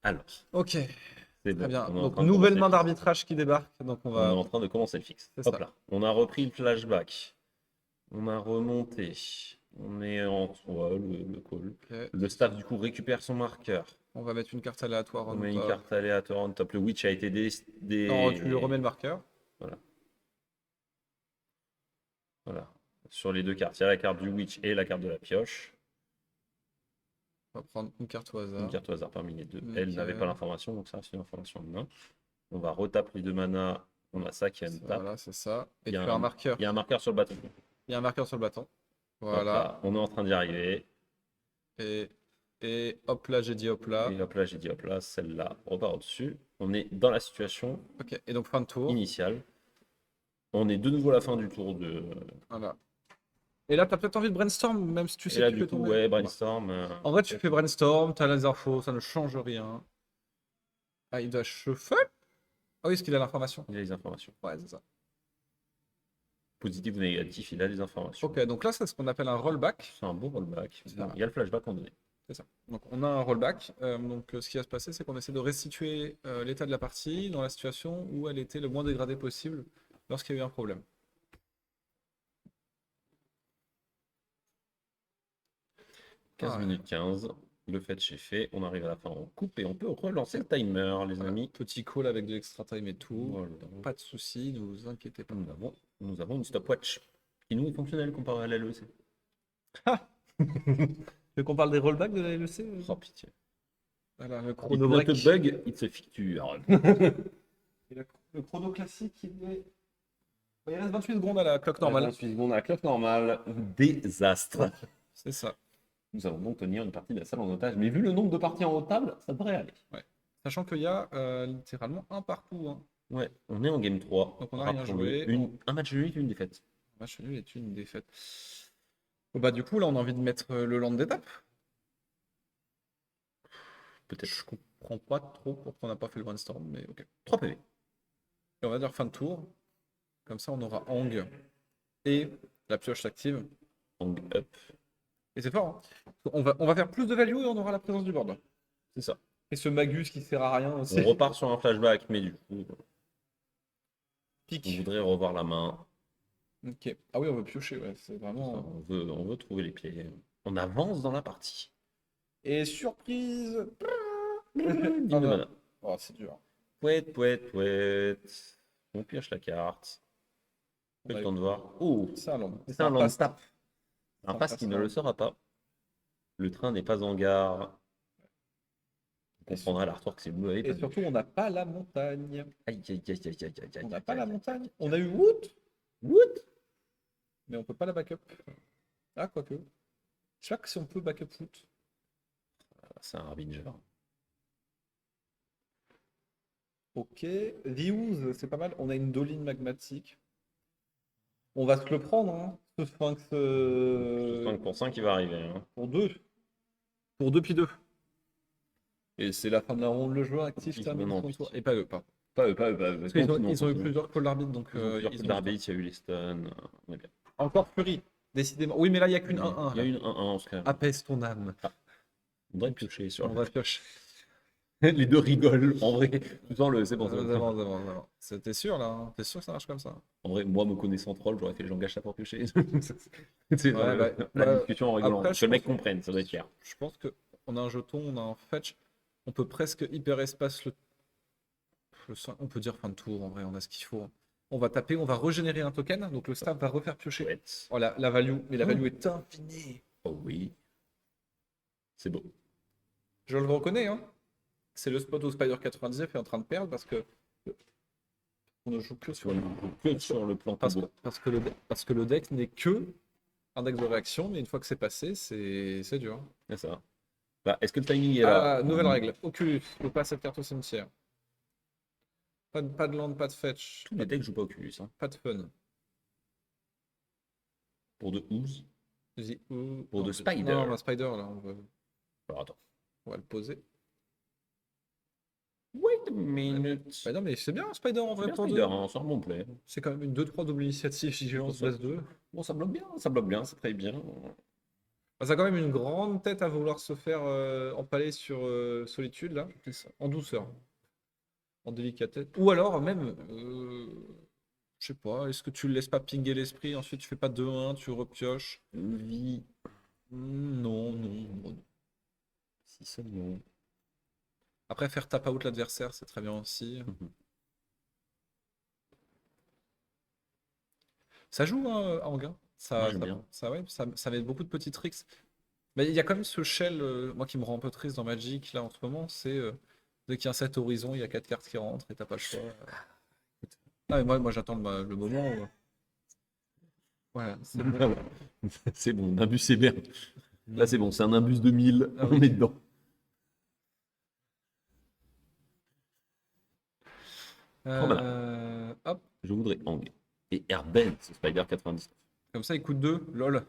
Alors, Ok, c'est très bon. bien. On est en Donc, train de nouvelle commencer main le fixe. d'arbitrage qui débarque. Donc, on On est va. en train de commencer le fixe. C'est Hop ça. là. On a repris le flashback. On a remonté. On est en. Ouais, le call. Ok. Le staff, du coup, récupère son marqueur. On va mettre une carte aléatoire On en met une top. carte aléatoire en top. Le Witch a été Non, tu lui remets le marqueur. Voilà. Sur les deux cartes, il y a la carte du Witch et la carte de la pioche. On va prendre une carte au hasard. Une carte au hasard parmi les deux. Elle Nickel. n'avait pas l'information, donc ça reste une information de main. On va retaper les deux manas. On a ça qui a une tape. Voilà, c'est ça. Et Il y tu a as un marqueur. Il y a un marqueur sur le bâton. Il y a un marqueur sur le bâton. Hop Voilà. là, on est en train d'y arriver. Et hop là, j'ai dit hop là. Et hop là, j'ai dit hop là, celle-là repart au-dessus. On est dans la situation Ok, et donc fin de tour. initiale. On est de nouveau à la fin du tour de. Voilà. Et là, tu as peut-être envie de brainstorm, même si tu Et sais là, que tu du peux coup, tomber. ouais, brainstorm. En vrai, tu fais brainstorm, tu as les infos, ça ne change rien. Ah, il doit shuffle? Ah oui, parce qu'il a l'information. Il a les informations. Ouais, c'est ça. Positif ou négatif, il a les informations. Ok, donc là, c'est ce qu'on appelle un rollback. C'est un bon rollback. C'est ça. Il y a le flashback en donné. C'est ça. Donc on a un rollback. Ce qui va se passer, c'est qu'on essaie de restituer l'état de la partie dans la situation où elle était le moins dégradée possible lorsqu'il y a eu un problème. « 15 minutes 15, le fetch est fait, on arrive à la fin, on coupe et on peut relancer le timer, les Voilà. amis. Petit call avec de l'extra time et tout. Voilà. Pas de soucis, ne vous inquiétez pas. Nous avons une stopwatch qui nous est fonctionnelle comparée à la LEC. Tu veux qu'on parle des rollbacks de la LEC? Oh pitié. Voilà, le It chrono not break. a bug, it's a feature. Et le chrono classique, il reste 28 secondes à la clock normale. 28 secondes à la cloque normale. Désastre. C'est ça. Nous allons donc tenir une partie de la salle en otage, mais vu le nombre de parties en haute table, ça devrait aller. Sachant qu'il y a littéralement un parcours. Hein. Ouais, on est en game 3. Donc on a rien Rappelons-le. joué. Un match nul et une défaite. Match nul est une défaite. Bon, bah, du coup, là, on a envie de mettre le land d'étape. Peut-être. Je comprends pas trop pourquoi on n'a pas fait le brainstorm, mais ok. 3 PV. Et on va dire fin de tour. Comme ça, on aura Hang et la pioche s'active. Hang up. Et c'est fort. Hein. On va faire plus de value et on aura la présence du board. C'est ça. Et ce Magus qui sert à rien aussi. On repart sur un flashback, mais du coup, on Pique. voudrait revoir la main. Ok. Ah oui, on veut piocher, ouais. C'est vraiment. On veut trouver les pieds. On avance dans la partie. Et surprise. Dîme de Ah, mana. oh, c'est dur. Pouette, pouette, pouette. On pioche la carte. On J'ai a le eu- temps de voir. Oh, C'est un land. c'est un land passe- tap. Un un pass qui ne passe-temps. le sera pas. Le train n'est pas en gare. On comprendra l'artwork si vous ne l'avez pas Et vu. surtout, on n'a pas la montagne. Aïe, aïe, aïe, aïe, aïe, aïe, On n'a aïe, pas aïe, la aïe. montagne. On a eu Wood, What? mais on peut pas la backup. Ah, quoique. Je sais pas que si on peut backup foot. C'est un harbinger. Ok. Views, c'est pas mal. On a une doline magmatique. On va se le prendre, hein, ce sphinx. 5% qui va arriver. Hein. Pour 2. Pour 2 puis 2. Et c'est la fin de la ronde. Le joueur actif Pique, termine non, son pique. tour. Et pas eux, pas. Pas eux, pas eux, pas eux. Parce qu'ils ont eu plusieurs calls d'arbitre, donc Ils ont plusieurs ils coups ont d'arbitre, il y a eu les stuns. On est bien. encore Fury. Décidément. Oui, mais là, il n'y a qu'une 1-1. Il y a une 1-1 en ce cas. Apaise ton âme. On devrait piocher sur. On va piocher. Les deux rigolent. En vrai, tu sens c'est bon. D'avance. T'es sûr, là? T'es sûr que ça marche comme ça? En vrai, moi, me connaissant troll, j'aurais fait le Jean-Gacha pour piocher. C'est Ouais, la discussion en rigolant. après, Que le mec comprenne, ça doit être clair. je pense que on a un jeton, on a un fetch. On peut presque hyper espace on peut dire fin de tour, en vrai, on a ce qu'il faut. On va taper, on va régénérer un token, donc le staff va refaire piocher. Chouette. Oh, la value, mais la value est infinie. Oh oui. C'est beau. Je le reconnais, hein. C'est le spot où Spider 99 est en train de perdre parce que on ne joue que sur le plan combo. parce que le deck n'est que un deck de réaction, mais une fois que c'est passé, c'est dur. C'est ça. Bah, est-ce que le timing est là? Ah, nouvelle règle. Oculus, faut pas cette carte au cimetière. Pas de land, pas de fetch, Tous les decks jouent pas Oculus. Hein. pas de fun. Pour de Ooze. Pour de Spider. Non, la Spider, là, Alors attends. on va le poser. Wait a minute. Bah non, mais c'est bien, Spider, en vrai, Bien pour Spider, deux. hein, c'est un bon play. C'est quand même une 2-3 double initiative, vigilance, base 2. Bon, ça bloque bien, c'est très bien. Bah, ça a quand même une grande tête à vouloir se faire empaler sur Solitude, là. En douceur. En délicatesse. Ou alors, même, je sais pas, est-ce que tu le laisses pas pinguer l'esprit, ensuite tu fais pas 2-1, tu repioches. Vie. Non. Si seulement. Après, faire tap out l'adversaire, c'est très bien aussi. Ça joue, hein, Anguin. Moi, j'aime bien. Ça met beaucoup de petits tricks. Mais il y a quand même ce shell, moi qui me rend un peu triste dans Magic là en ce moment, c'est dès qu'il y a un set horizon, il y a 4 cartes qui rentrent et t'as pas le choix. Ah, mais moi j'attends le moment où. Voilà, c'est bon. C'est bon, Nimbus c'est bien. Là c'est bon, c'est un Nimbus 2000, Ah on oui. est dedans. Hop, Je voudrais Hang. Et Airben, c'est Spider 99. comme ça il coûte 2, lol.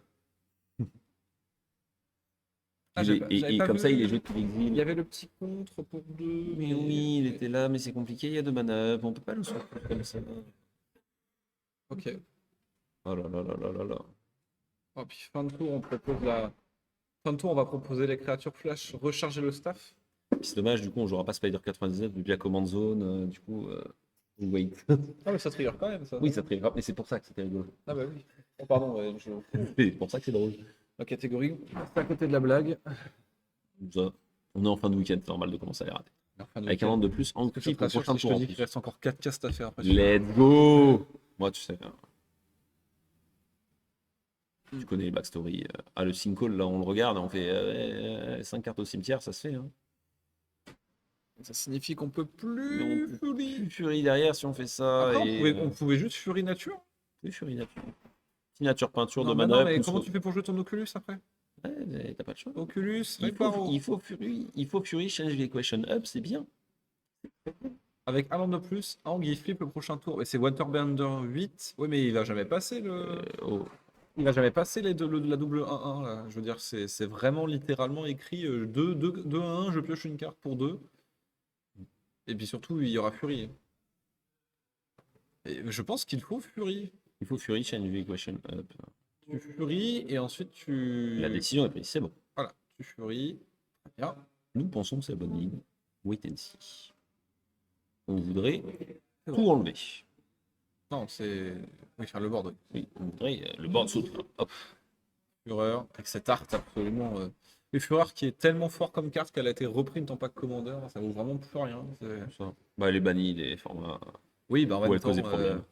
Ah, Il est- j'avais et pas comme vu. ça, il est jeté Il y l'exil. avait le petit contre pour 2. Mais oui, il était là, mais c'est compliqué, il y a deux manœuvres, on peut pas le sortir comme ça. Ok. Oh là là là là là là. Oh, puis fin de tour, fin de tour, on va proposer les créatures flash, recharger le staff. Puis c'est dommage, du coup, on jouera pas Spider 99 depuis la command zone, du coup, wait. Ah, mais ça trigger quand même, ça. Oui, ça très grave, mais c'est pour ça que c'était rigolo. Ah, bah oui. Oh, pardon, ouais, C'est pour ça que c'est drôle. La catégorie, c'est à côté de la blague. Ça, on est en fin de week-end, c'est normal de commencer à les rater. Enfin, Avec un round de plus, en que clip au si prochain je te tour. en dis plus. qu'il reste encore 4 castes à faire après. Let's go! Moi, tu sais, tu connais les backstory. Ah, le single, là, on le regarde, on fait 5 cartes au cimetière, ça se fait. Hein. Ça signifie qu'on peut Mais plus on peut Fury. plus Fury derrière si on fait ça. Après, et, on pouvait juste Fury nature. plus Fury nature. Signature peinture de Non, mais non, manœuvre. mais ou comment so- tu fais pour jouer ton Oculus après? Ouais, mais t'as pas de choix. Oculus, Il faut, Reparo. il faut Fury change the equation up, c'est bien. Avec un land de plus, Ang il flip le prochain tour. Mais c'est Waterbender 8. Oui, mais il va jamais passer le. Oh. Il va jamais passer la double 1-1 là. Je veux dire, c'est vraiment littéralement écrit 2-1, je pioche une carte pour 2. Et puis surtout, il y aura Fury. Et je pense qu'il faut Fury. Il faut Fury change the equation up. Tu Fury et ensuite tu. La décision est prise, c'est bon. Voilà, tu Fury. Très bien. Nous pensons que c'est la bonne ligne. Wait and see. On voudrait C'est tout bon. enlever. Non, c'est. Oui, faire le board. Oui, on voudrait le board saute. Hop. Fureur, avec cette art absolument. Le Fureur qui est tellement fort comme carte qu'elle a été reprint en pack commander, ça vaut vraiment plus rien. Ça. Bah, elle est bannie des formats Oui, bah en où même elle temps, causait problème.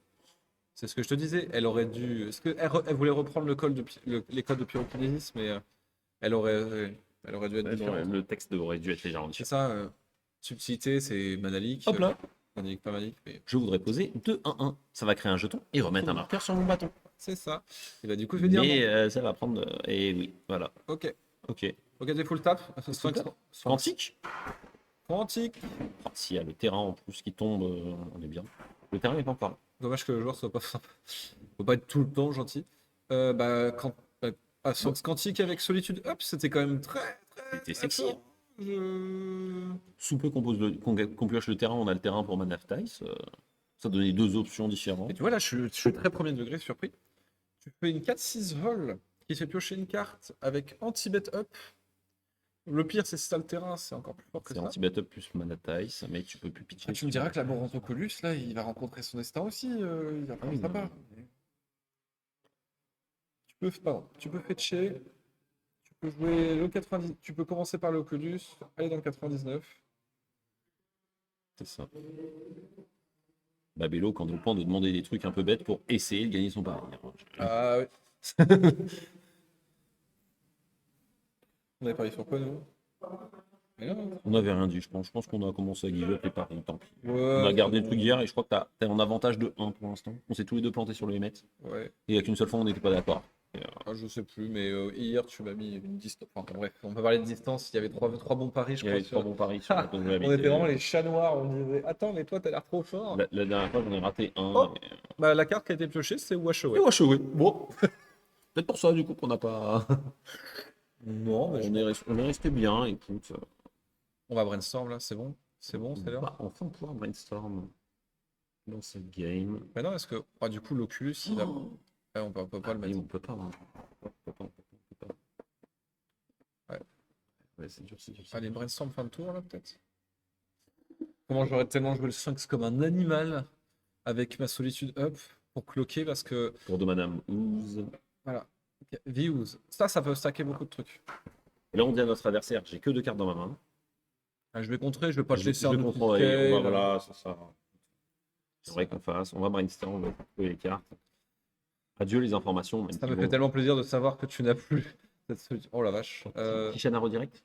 c'est ce que je te disais. Elle aurait dû. Elle voulait reprendre les codes de pyrokinésis, mais elle aurait dû être différente. Le texte aurait dû être légèrement C'est différent. ça. Subtilité, c'est Manalik. Hop là. Manalik, pas Manalik, mais Je voudrais poser 2-1-1. Ça va créer un jeton et remettre un marqueur sur mon bâton. c'est ça. Et bah du coup, je vais dire Mais non. ça va prendre. Et oui, voilà. Ok. Ok. Ok, des full tap. Full tap. Quantique. Quantique. Ah, s'il y a le terrain en plus qui tombe, on est bien. Le terrain n'est pas encore là. Dommage que le joueur soit pas sympa. Faut pas être tout le temps gentil. Quantique avec Solitude, hop, c'était quand même très C'était très sexy. fort. Je- Sous peu qu'on pioche le terrain, on a le terrain pour Mana of Tice. Ça donnait deux options différentes. Et tu vois là, je suis très premier degré surpris. Tu fais une 4-6 vol qui fait piocher une carte avec anti-bet up. Le pire, c'est si t'as le terrain, c'est encore plus fort que C'est ça. anti-battle plus mana dice, mais tu peux plus pitcher. Ah, tu me diras que la Borantocolus, là, il va rencontrer son destin aussi. Il va Ah prendre oui, sa non. part. Pardon, tu peux fetcher. Tu peux jouer le 90. Tu peux commencer par l'Oculus, aller dans le 99. C'est ça. Babello, quand on prend de demander des trucs un peu bêtes pour essayer de gagner son pari. Ah oui. On avait parié sur quoi, nous? Mais non. On n'avait rien dit, je pense. Je pense qu'on a commencé à give up les paris, tant pis. On Ouais, a gardé c'est le truc bon. hier et je crois que t'as un avantage de 1 pour l'instant. On s'est tous les deux plantés sur le Mets. Ouais. Et il n'y a qu'une seule fois, on n'était pas d'accord. Ah, je sais plus, mais hier, tu m'as mis une distance. Enfin, bref, on peut parler de distance. Il y avait trois bons paris, je Il y crois. avait 3 bons paris sur Ah, la on était vraiment les chats noirs. On disait, attends, mais toi, t'as l'air trop fort. La dernière fois, j'en ai raté un. Oh, bah, la carte qui a été piochée, c'est Et Washaway. ouais, je bon. Peut-être pour ça, du coup, qu'on n'a pas. Non, mais On est resté bien, écoute. on va brainstorm là, c'est bon? C'est bon, c'est l'heure? Bah, enfin pouvoir brainstorm dans cette game. Mais non, est-ce que. Ah, du coup, l'Oculus, il a. Ouais, on peut pas le Oui, mettre. on peut pas. Hein. On peut pas. Ouais. Ouais, c'est dur, c'est dur. Allez, brainstorm fin de tour là, peut-être? Comment j'aurais tellement joué le Sphinx comme un animal avec ma solitude up pour cloquer parce que. Pour de Madame Ooze. Voilà. Ok, Views. Ça peut stacker beaucoup de trucs. Et là, on dit à notre adversaire, j'ai que 2 cartes dans ma main. Ah, je vais contrer, je vais pas te Je laisser vais un contrôler. On va, scale. voilà, c'est ça. C'est vrai qu'on fasse. On va brainstorm, on va trouver les cartes. Adieu les informations. Même Ça si me fait bon, tellement plaisir de savoir que tu n'as plus cette solitude. Oh la vache. Tishana redirect.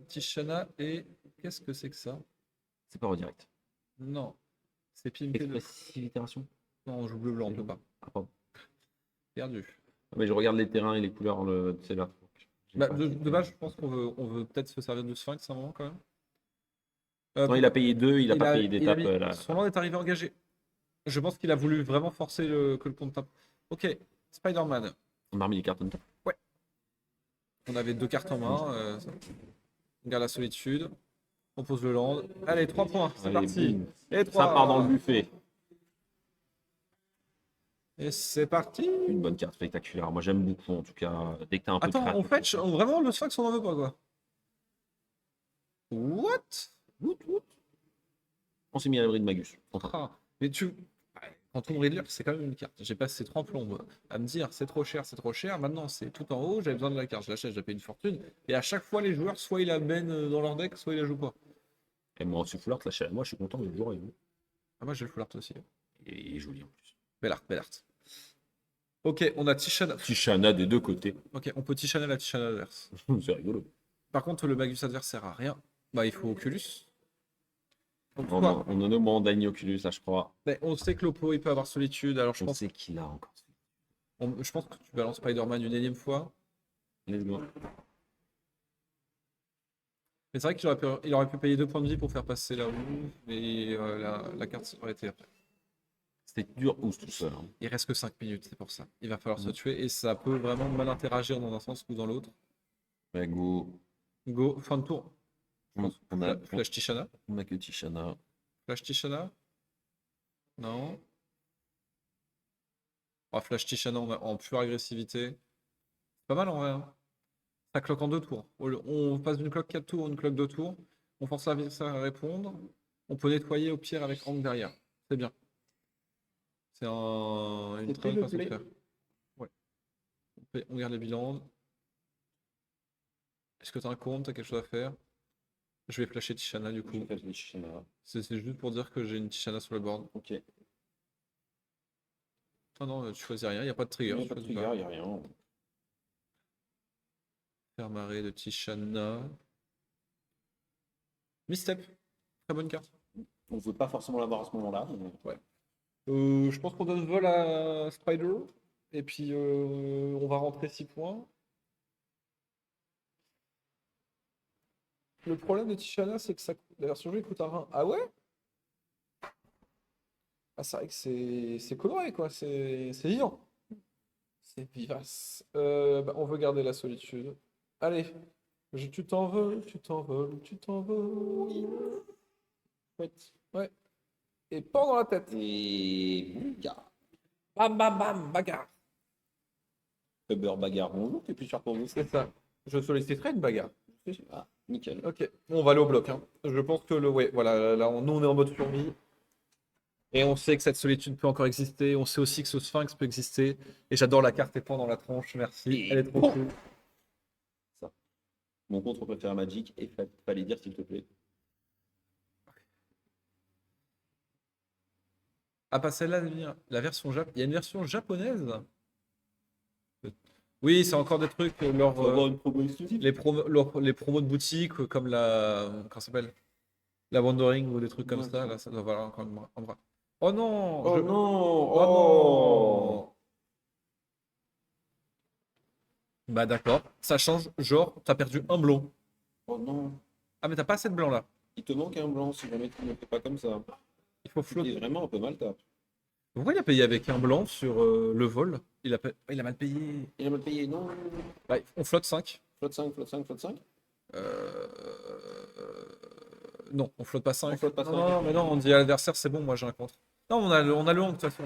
Tishana et. Qu'est-ce que c'est que ça? C'est pas redirect. Non. C'est pimpé de. Expressive itération. Non, on joue bleu blanc, on peut pas. Ah, pardon. Perdu. Mais je regarde les terrains et les couleurs, c'est là. J'ai Bah, pas de cliqué. base, je pense qu'on veut peut-être se servir du Sphinx à un moment quand même. Non, il a payé 2, il a pas payé il a d'étape. mis- Là. Son land est arrivé engagé. Je pense qu'il a voulu vraiment forcer que le compte tape. Ok, Spider-Man. On a remis les cartes on top. Ouais. On avait 2 cartes en main. On garde la solitude. On pose le land. Allez, 3 points, c'est Allez, parti. boum. Et Ça 3. part dans le buffet. Et c'est parti. Une bonne carte spectaculaire. Moi, j'aime beaucoup, en tout cas. Dès que t'as un peu de Attends, on créativité. fetch. Vraiment, le Sphinx, on en veut pas quoi. What? On s'est mis à l'abri de Magus. Ah, mais quand Tomb Raider, c'est quand même une carte. J'ai passé 30 plombes à me dire c'est trop cher, c'est trop cher. Maintenant, c'est tout en haut, j'avais besoin de la carte. Je l'achète, je la paye une fortune. Et à chaque fois, les joueurs, soit ils la baignent dans leur deck, soit ils la jouent pas. Et moi, ce Full Art, là, moi, je suis content de le jouer. Ah, moi, j'ai le full art aussi. Et il est joli en plus. Belle art, belle art. Ok, on a Tishana. Tishana des deux côtés. Ok, on peut Tishana la Tishana adverse. C'est rigolo. Par contre, le Magus adverse sert à rien. Bah, il faut Oculus. Donc, On quoi en a au moins Dany Oculus, là, je crois. Ben, on sait que l'Oppo, il peut avoir solitude. Alors, je On pense, sait qu'il a encore. je pense que tu balances Spider-Man une énième fois. Let's go. Mais c'est vrai il aurait pu payer 2 points de vie pour faire passer la roue. Et la carte aurait été après. C'était dur Ooze tout seul. Hein. Il reste que 5 minutes, c'est pour ça. Il va falloir se tuer et ça peut vraiment mal interagir dans un sens ou dans l'autre. Ouais, go. Go, fin de tour. On a Flash Tishana. que Tishana. Flash Tishana. Non. Oh, Flash Tishana en pure agressivité. C'est pas mal en vrai. Hein. Ça cloque en 2 tours. On passe d'une cloque 4 tours à une cloque 2 tours. On force l'adversaire à répondre. On peut nettoyer au pire avec Hank derrière. C'est bien. C'est une très bonne façon de faire. Ouais. On garde les bilans. Est-ce que tu as un compte, tu as quelque chose à faire? Je vais flasher Tishana du coup. C'est juste pour dire que j'ai une Tishana sur le board. Ok. Ah non, tu choisis rien, il n'y a pas de trigger. Il n'y a pas de trigger, il n'y a rien. Faire marée de Tishana. Misstep. Très bonne carte. On ne veut pas forcément l'avoir à ce moment-là. Mais... Ouais. Je pense qu'on donne vol à Spider. Et puis on va rentrer 6 points. Le problème de Tishana, c'est que la version jeu coûte un rein. Ah ouais? Ah, c'est vrai que c'est coloré, quoi. C'est vivant. C'est vivace. Bah, on veut garder la solitude. Allez. Tu t'envoles, tu t'envoles, tu t'envoles. Ouais. Et pas dans la tête. Et... Bam, bam, bam, bagarre. Uber bagarre, bonjour, t'es plus cher pour vous. C'est ça. Je solliciterai une bagarre. Ah, nickel. Ok, on va aller au bloc, hein. Je pense que ouais, voilà, là, nous on est en mode survie. Et on sait que cette solitude peut encore exister. On sait aussi que ce sphinx peut exister. Et j'adore la carte épant dans la tronche, merci. Et Elle est trop bon. cool. Ça. Mon contre préféré Magic, et fallait dire s'il te plaît. Ah, pas celle-là, la version Il y a une version japonaise? Oui, c'est encore des trucs, Faut avoir une promo exclusive. les promos de boutique, comme la. Comment ça s'appelle? La Wandering ou des trucs comme Ouais. ça. Là, ça doit valoir encore un bras. Oh non! Oh non! Oh Oh! non! Bah d'accord, ça change. Genre, t'as perdu un blanc. Oh non! Ah, mais t'as pas assez de blanc là. Il te manque un blanc si jamais tu ne le fais pas comme ça. Il faut Tu flotter. es vraiment un peu mal tape. Pourquoi il a payé avec un blanc sur le vol? Il a mal payé. Il a mal payé, non? Bah, on flotte 5. Flotte 5, flotte 5, flotte 5. Euh... Non, on flotte pas 5. On flotte pas Non, 5. non, mais non, on dit à l'adversaire, c'est bon, moi j'ai un contre. Non, on a le Hang de toute façon.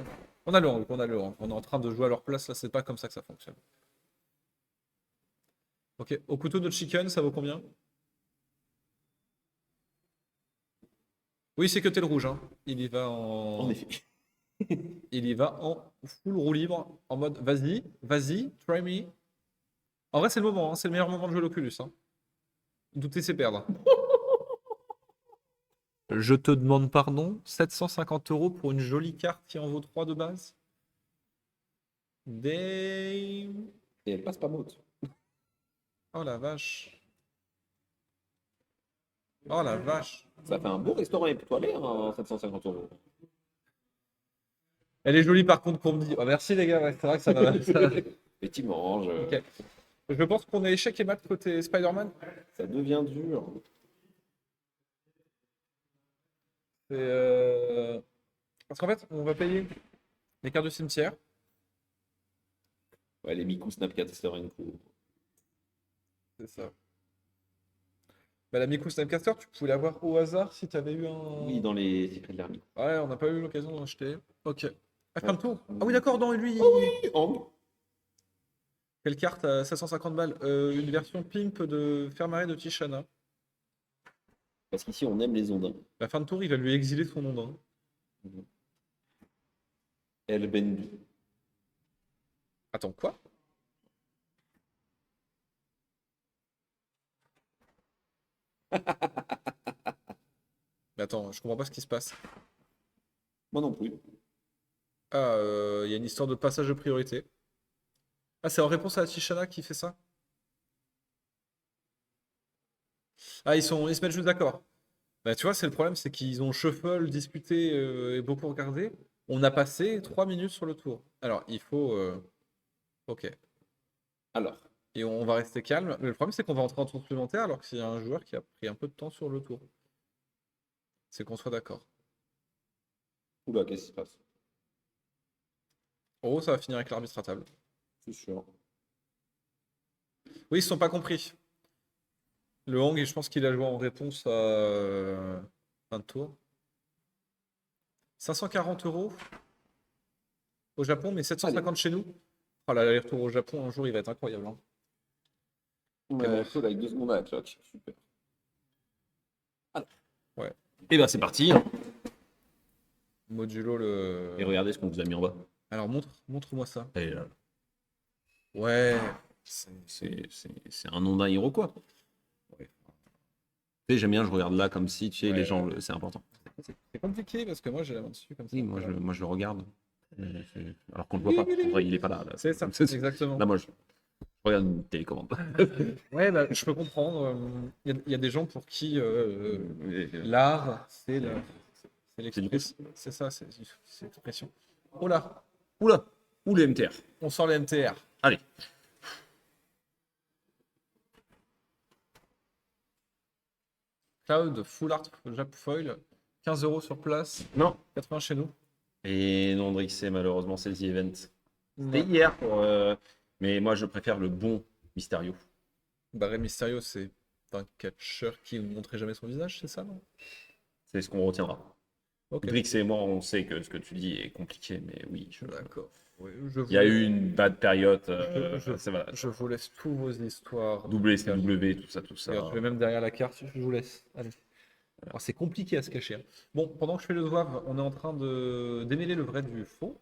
On a le Hang, on a le Hang. On est en train de jouer à leur place, là, c'est pas comme ça que ça fonctionne. Ok, au couteau de chicken, ça vaut combien? Oui, c'est que t'es le rouge, hein. Il y va En effet. Il y va en full roue libre, en mode vas-y, vas-y, try me. En vrai, c'est le moment, hein, c'est le meilleur moment de jouer l'Oculus, hein. Douter, c'est perdre. Je te demande pardon, 750 € pour une jolie carte qui en vaut 3 de base. Damn. Et elle passe pas motte. Oh la vache. Oh la vache. Ça fait un beau restaurant étoilé, hein, 750 €. Elle est jolie par contre qu'on me dit. Oh, merci les gars, ouais, c'est vrai que ça va. Effectivement, Ok. Je pense qu'on est échec et mat côté Spider-Man. ça devient dur. Parce qu'en fait, on va payer les cartes de cimetière. Ouais, les Miku Snapcaster Co. C'est ça. Bah, la Miku Snapcaster, tu pouvais l'avoir au hasard si tu avais eu un. Oui, dans les secrets de l'Army. Ouais, on n'a pas eu l'occasion d'en acheter. Ok. Ah, fin de tour. Ah oui, d'accord, non, lui. Hang. Quelle carte à 750 balles? Une version pimp de Fermaré de Tishana. Parce qu'ici, on aime les ondins. La fin de tour, il va lui exiler son ondin. El Bendu. Attends, quoi? Mais attends, je comprends pas ce qui se passe. Moi non plus. Ah, il y a une histoire de passage de priorité. Ah, c'est en réponse à Tishana qui fait ça? Ah, ils se mettent juste d'accord. Bah, tu vois, c'est le problème, c'est qu'ils ont shuffle, discuté et beaucoup regardé. On a passé 3 minutes sur le tour. Alors, il faut. Ok. Alors, Et on va rester calme. Mais le problème, c'est qu'on va entrer en tour supplémentaire alors qu'il y a un joueur qui a pris un peu de temps sur le tour. C'est qu'on soit d'accord. oula, qu'est-ce qui se passe? Oh, ça va finir avec l'arbitre à table. Je suis sûr. Oui, ils se sont pas compris. Le Hang, je pense qu'il a joué en réponse à fin de tour. 540 € au Japon, mais 750 chez nous. Oh là, l'aller-retour au Japon, un jour, il va être incroyable, hein. Ouais, Claude avec 2 secondes à la cloque. Super. Ouais. Et ben c'est parti. Modulo le. Et regardez ce qu'on vous a mis en bas. Alors, montre-moi ça. Et là, Ouais. c'est un ondin iroquois. Ouais. Tu sais, j'aime bien, je regarde là comme si, tu sais, Ouais, les gens, c'est important. C'est compliqué parce que moi, j'ai la main dessus comme ça. Oui, moi je le regarde. Alors qu'on le voit pas. En vrai, il est pas là. C'est ça, exactement. Là, moi, je regarde une télécommande. Ouais, bah, je peux comprendre. Il y a des gens pour qui l'art, c'est l'expression. C'est ça, c'est l'expression. Oh là, Oula, ou les MTR. on sort les MTR. Allez. Cloud, Full Art, Jap Foil, 15 € sur place, Non. 80 chez nous. Et non, Drixé, malheureusement, c'est The Event. C'était Ouais. hier. Mais moi, je préfère le bon Mysterio. Bah, Rey Mysterio, c'est un catcheur qui ne montrait jamais son visage, c'est ça, non? C'est ce qu'on retiendra. Ok, Drix et moi, on sait que ce que tu dis est compliqué, mais oui, d'accord. Oui, je Il y a vous eu une bad période, c'est voilà. je vous laisse tous vos histoires. WCW, tout ça. Regarde, je vais même derrière la carte, je vous laisse. Allez. Alors, c'est compliqué à se cacher, hein. Bon, pendant que je fais le zouave, on est en train de démêler le vrai du faux.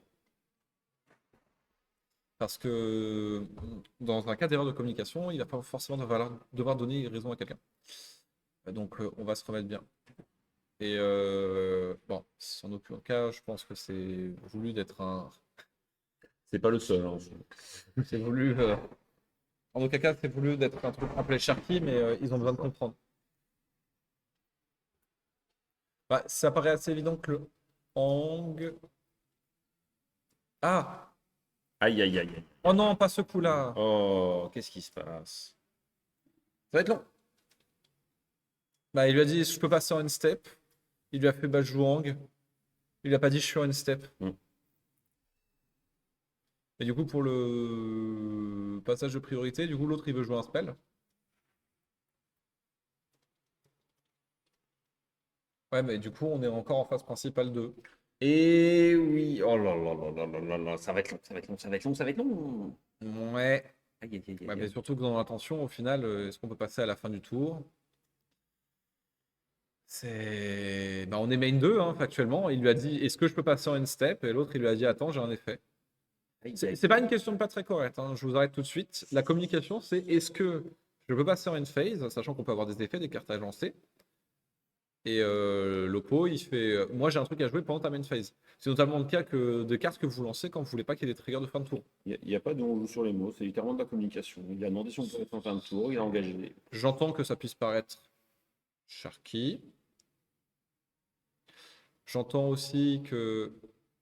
Parce que dans un cas d'erreur de communication, il va pas forcément devoir donner raison à quelqu'un. Donc, on va se remettre bien. Et bon, en aucun cas, je pense que c'est voulu d'être un. C'est pas le seul, hein. C'est voulu. En aucun cas, c'est voulu d'être un truc appelé Sharky, mais ils ont besoin de comprendre. Bah, ça paraît assez évident que le Hang. Ah! Aïe, aïe, aïe, aïe. Oh non, pas ce coup-là! Oh, qu'est-ce qui se passe? Ça va être long. Bah, il lui a dit je peux passer en une step. Il lui a fait bah, je joue Hang. Il lui a pas dit je suis en une step. Hmm. Et du coup, pour le passage de priorité, du coup, l'autre il veut jouer un spell. Ouais, mais du coup, on est encore en phase principale 2. Et oui, oh là là là là là là là, ça va être long, ça va être long, ça va être long, ça va être long. Ouais. Aïe, aïe, aïe, Ouais, aïe, mais aïe. surtout que dans l'intention, au final, est-ce qu'on peut passer à la fin du tour? C'est. Bah, on est main 2, hein, factuellement. Il lui a dit est-ce que je peux passer en une step? Et l'autre, il lui a dit attends, j'ai un effet. Aïe, C'est aïe, c'est pas aïe. une question pas très correcte, hein, je vous arrête tout de suite. La communication, c'est est-ce que je peux passer en une phase, sachant qu'on peut avoir des effets, des cartes à lancer. Et l'oppo, il fait moi j'ai un truc à jouer pendant ta main phase. C'est notamment le cas que de cartes que vous lancez quand vous voulez pas qu'il y ait des triggers de fin de tour. Il n'y a pas de on joue sur les mots, c'est littéralement de la communication. Il a demandé si on pouvait être en fin de tour, il a engagé. J'entends que ça puisse paraître Sharky. J'entends aussi que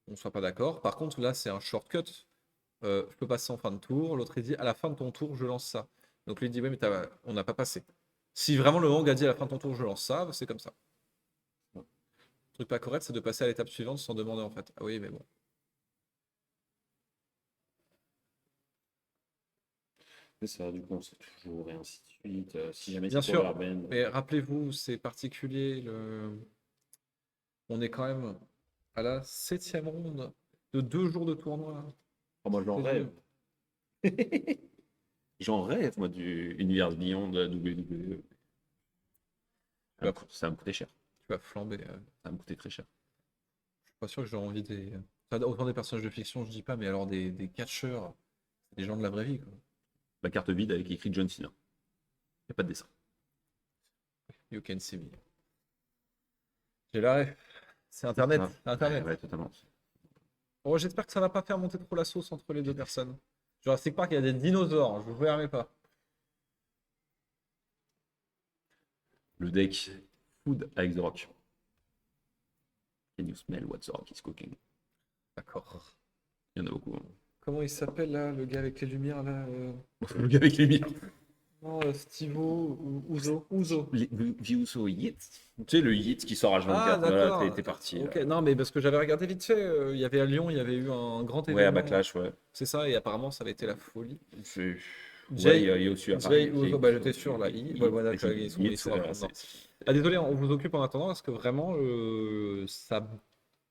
on soit pas d'accord. Par contre, là, c'est un shortcut. Je peux passer en fin de tour. L'autre, il dit à la fin de ton tour, je lance ça. Donc lui, il dit oui, mais on n'a pas passé. Si vraiment le Hang a dit à la fin de ton tour, je lance ça, c'est comme ça. Le truc pas correct, c'est de passer à l'étape suivante sans demander en fait. Ah oui, mais bon. C'est ça, du coup, on sait toujours, et ainsi de suite. Si jamais Bien c'est pour sûr, la benne. mais rappelez-vous, c'est particulier. On est quand même à la 7e ronde de 2 jours de tournoi. Oh, moi, j'en C'est rêve. dur. J'en rêve, moi, du Universe Beyond de la WWE. Tu vas, Ça va me coûter cher. tu vas flamber. Ça va me coûter très cher. Je suis pas sûr que j'ai envie des. Enfin, autant des personnages de fiction, je dis pas, mais alors des catcheurs, des gens de la vraie vie, quoi. La carte vide avec écrit John Cena. Il n'y a pas de dessin. You can see me. J'ai la ref. C'est Internet. Ah, Internet. ouais, totalement. Oh, j'espère que ça va pas faire monter trop la sauce entre les deux personnes. Jurassic Park, il y a des dinosaures. Je vous permets pas. Le deck Food avec The Rock. Can you smell what The Rock is cooking? D'accord. Il y en a beaucoup, hein. Comment il s'appelle là, le gars avec les lumières là Le gars avec les miens. Non, Stivo ou Ouzo. Viuso Yeet. Tu sais, le Yeet qui sort H24. Ah, Voilà, d'accord. t'es parti. Ok, Là. non, mais parce que j'avais regardé vite fait, il y avait à Lyon, il y avait eu un grand Ouais, à événement. Backlash, ouais. C'est ça, et apparemment, ça avait été la folie. C'est- Ouais, Jay, il y a aussi à Jay Paris. Ouzo, bah j'étais sûr là. Ouais, voilà, ils sont à fond dedans. Ah, désolé, on vous occupe en attendant parce que vraiment, ça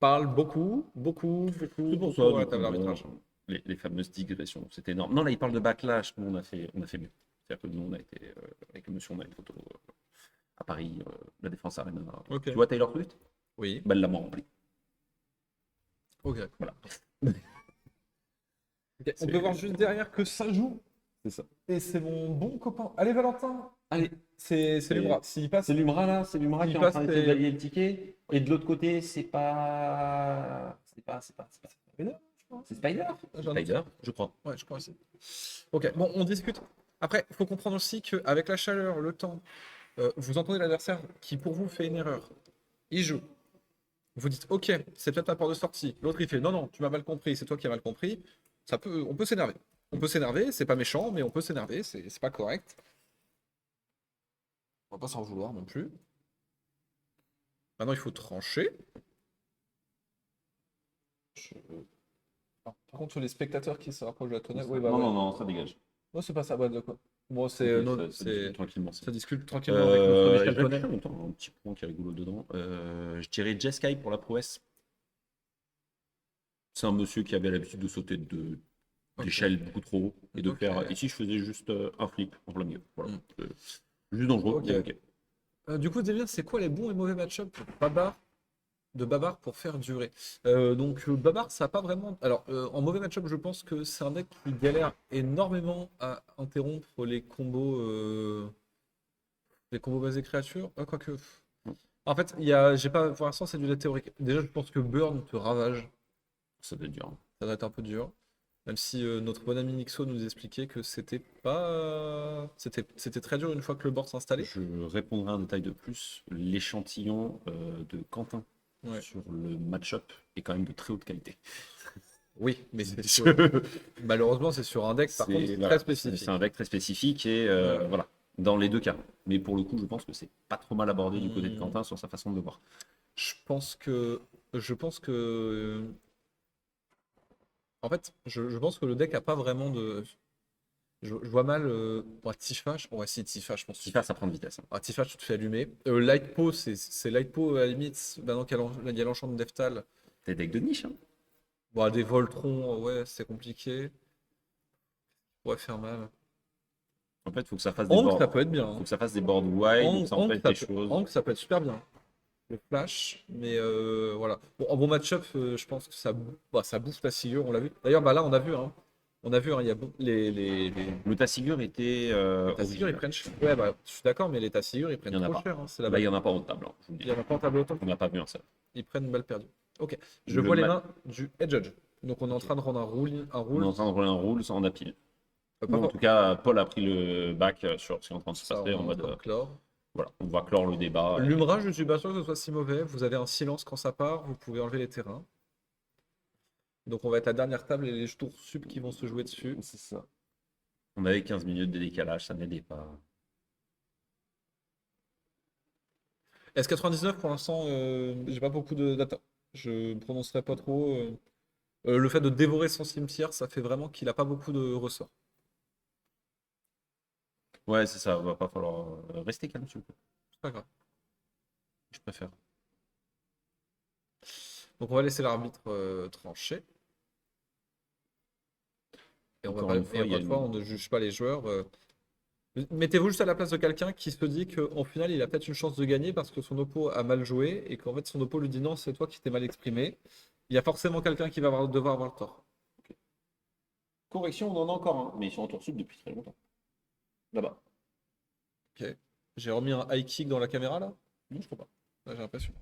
parle beaucoup, beaucoup, beaucoup, C'est pour beaucoup ça, à la du coup, table bon, d'arbitrage. les fameuses digressions, c'était énorme. Non, là, il parle de Backlash. Nous, on a fait mieux. C'est-à-dire que nous, on a été, avec le monsieur, on a une photo à Paris, la Défense Arena. Ok. Tu vois Taylor Swift? Oui. Bah, elle l'a rempli. Ok. Voilà. Ok, on peut voir juste derrière que ça joue. C'est ça. Et c'est mon bon copain. Allez, Valentin. Allez. C'est Lumra. S'il passe, C'est Lumra là, c'est Lumra Il qui est en passe, train d'essayer de valider le ticket. Et de l'autre côté, c'est pas. C'est Spider? J'ai un doute. Spider, je crois. Ouais, je crois aussi. Ok, bon, on discute. Après, il faut comprendre aussi qu'avec la chaleur, le temps, vous entendez l'adversaire qui, pour vous, fait une erreur. Il joue. Vous dites, ok, c'est peut-être ma porte de sortie. L'autre, il fait, non, non, tu m'as mal compris, c'est toi qui as mal compris. On peut s'énerver. On peut s'énerver, c'est pas méchant, mais on peut s'énerver, c'est pas correct. On va pas s'en vouloir non plus. Maintenant, il faut trancher. Par contre, les spectateurs qui se rapprochent de la tonnelle, oui, bah Non, ouais. non, non, ça dégage. Non, c'est pas ça, bah, de quoi. Bon, Ça discute tranquillement. ça discute tranquillement avec notre Je Michel réfléchis Tonnet. en même temps, un petit point qui est rigolo dedans. Je dirais Jeskai pour la prouesse. C'est un monsieur qui avait l'habitude de sauter d'échelle beaucoup trop haut et de Ok. faire. Ici, je faisais juste un flip en plein milieu. Voilà. Mm. Juste dangereux, Ok. mais ok. Du coup, Demir, c'est quoi les bons et mauvais match-up de Babar pour faire durer? Babar, ça a pas vraiment. Alors, en mauvais match-up, je pense que c'est un deck qui galère énormément à interrompre les combos basés créatures. Quoique. En fait, j'ai pas, pour l'instant, c'est du deck théorique. Déjà, je pense que Burn te ravage. Ça doit être dur. Ça doit être un peu dur. Même si notre bon ami Nixo nous expliquait que c'était pas. C'était très dur une fois que le board s'installait. Je répondrai un détail de plus. L'échantillon de Quentin Ouais. sur le match-up est quand même de très haute qualité. Oui, mais malheureusement, c'est sur un deck par contre Voilà, très spécifique. c'est un deck très spécifique et voilà, dans les deux cas. Mais pour le coup, je pense que c'est pas trop mal abordé du côté de Hmm, Quentin sur sa façon de le voir. je pense que. Je pense que. En fait, je pense que le deck a pas vraiment de. Je vois mal. Tifa, ouais, si, Tifa, je pense. Tifa, ça prend de vitesse. Hein. Tifa, tu te fais allumer. Lightpo, c'est Lightpo à la limite. Maintenant qu'il y a l'enchant de Deftal. T'es deck de niche, hein. Bon, des Voltron, ouais, c'est compliqué. Ouais, faire mal. En fait, il faut que ça fasse des Ankh, boards. ça peut être bien. Faut Hein. que ça fasse des boards wide, donc ça empêche des choses. Ankh, ça peut être super bien. Le flash, mais voilà. Bon, en bon match-up, je pense que ça bouffe ta Sigurd, on l'a vu. D'ailleurs, bah là, on a vu, hein. On a vu, hein, il y a les Le Tassigur était Tassigur, ils original. prennent cher. Ouais, bah, je suis d'accord, mais les Tassigur, ils Il prennent n'y en a trop pas. cher. Hein. C'est la Là, il balle. n'y en a pas en table, hein, je vous le Il dis. y en a pas en tableau autant. On n'a pas vu un seul. Ils prennent une balle perdue. Ok. Je Le vois les ma- mains du Head Judge. Donc, on est en train de rendre un On est rule. en train de rouler un rule sans a pile. Pas Ou en fort. tout cas, Paul a pris le bac sur ce qui est en train de se Ça, passer on en est en mode. train de clore. Voilà, on va clore le débat. L'Umrage, je suis pas sûr que ce soit si mauvais. Vous avez un silence quand ça part. Vous pouvez enlever les terrains. Donc, on va être la dernière table et les tours sub qui vont se jouer dessus. C'est ça. On avait 15 minutes de décalage, ça n'aidait pas. S99 pour l'instant, j'ai pas beaucoup de data. Je prononcerai pas trop. Le fait de dévorer son cimetière, ça fait vraiment qu'il a pas beaucoup de ressorts. Ouais, c'est ça, va pas falloir rester calme, s'il vous plaît. C'est pas grave. Je préfère. Donc on va laisser l'arbitre trancher. Et Encore une fois, il y a on ne juge pas les joueurs. Mettez-vous juste à la place de quelqu'un qui se dit qu'au final, il a peut-être une chance de gagner parce que son oppo a mal joué et qu'en fait, son oppo lui dit non, c'est toi qui t'es mal exprimé. Il y a forcément quelqu'un qui va devoir avoir le tort. Correction, on en a encore un, mais ils sont en tour sub depuis très longtemps. Là-bas. Ok. J'ai remis un high kick dans la caméra là? Non, je crois pas. Là, j'ai l'impression.